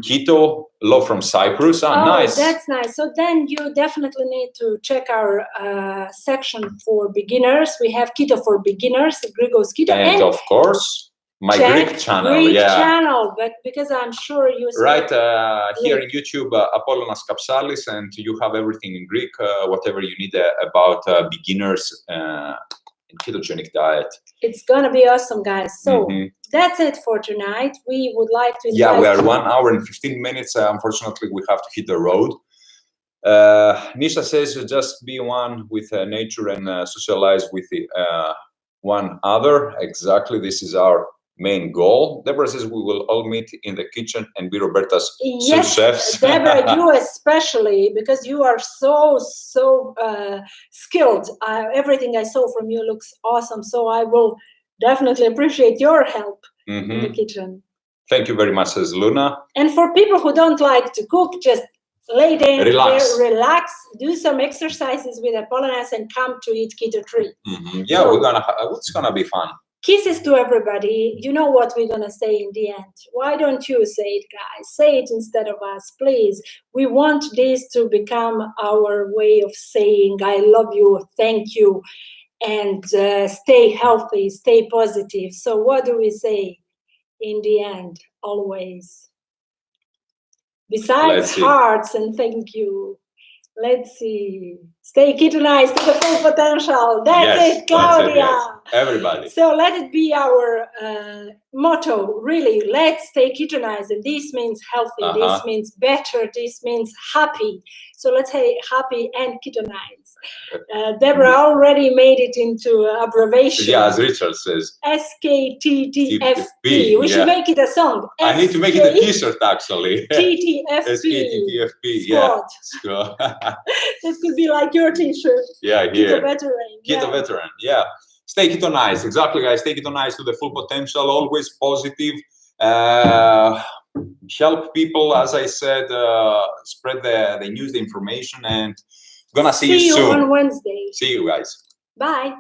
Speaker 1: keto, love from Cyprus. Nice.
Speaker 2: That's nice. So then you definitely need to check our section for beginners. We have keto for beginners, Grigos Keto.
Speaker 1: And of course, my Greek channel.
Speaker 2: But because I'm sure you
Speaker 1: here in YouTube, Apollonas Kapsalis, and you have everything in Greek, whatever you need about beginners in ketogenic diet.
Speaker 2: It's gonna be awesome, guys. So that's it for tonight. We would like to invite
Speaker 1: we are 1 hour and 15 minutes. Unfortunately, we have to hit the road. Nisha says just be one with nature and socialize with one other. Exactly, this is our main goal. Deborah says we will all meet in the kitchen and be Roberta's sous chefs.
Speaker 2: Deborah, you especially, because you are so skilled. Everything I saw from you looks awesome. So I will definitely appreciate your help in the kitchen.
Speaker 1: Thank you very much, says Luna.
Speaker 2: And for people who don't like to cook, just lay down,
Speaker 1: Relax.
Speaker 2: relax, do some exercises with Apollonius, and come to eat keto treats.
Speaker 1: Yeah,
Speaker 2: So,
Speaker 1: it's gonna be fun.
Speaker 2: Kisses to everybody. You know what we're gonna say in the end. Why don't you say it, guys? Say it instead of us, please. We want this to become our way of saying I love you, thank you, and stay healthy, stay positive. So what do we say in the end? Always. Besides hearts and thank you. Let's see. Stay ketonized to the full potential. That's it, Claudia.
Speaker 1: Yes. Everybody.
Speaker 2: So let it be our motto, really. Let's stay ketonized. And this means healthy. This means better. This means happy. So let's say happy and ketonized. Deborah already made it into abbreviation.
Speaker 1: Yeah, as Richard says.
Speaker 2: SKTTFP. We should make it a song.
Speaker 1: I need to make it a t-shirt, actually.
Speaker 2: TTFP.
Speaker 1: SKTTFP.
Speaker 2: Squad. This could be like your t-shirt.
Speaker 1: Yeah, here.
Speaker 2: Keto veteran.
Speaker 1: Keto veteran. Yeah. Stay ketonized. Exactly, guys. Stay ketonized to the full potential. Always positive. Help people, as I said. Spread the news, the information, and gonna see you soon.
Speaker 2: On Wednesday.
Speaker 1: See you guys.
Speaker 2: Bye.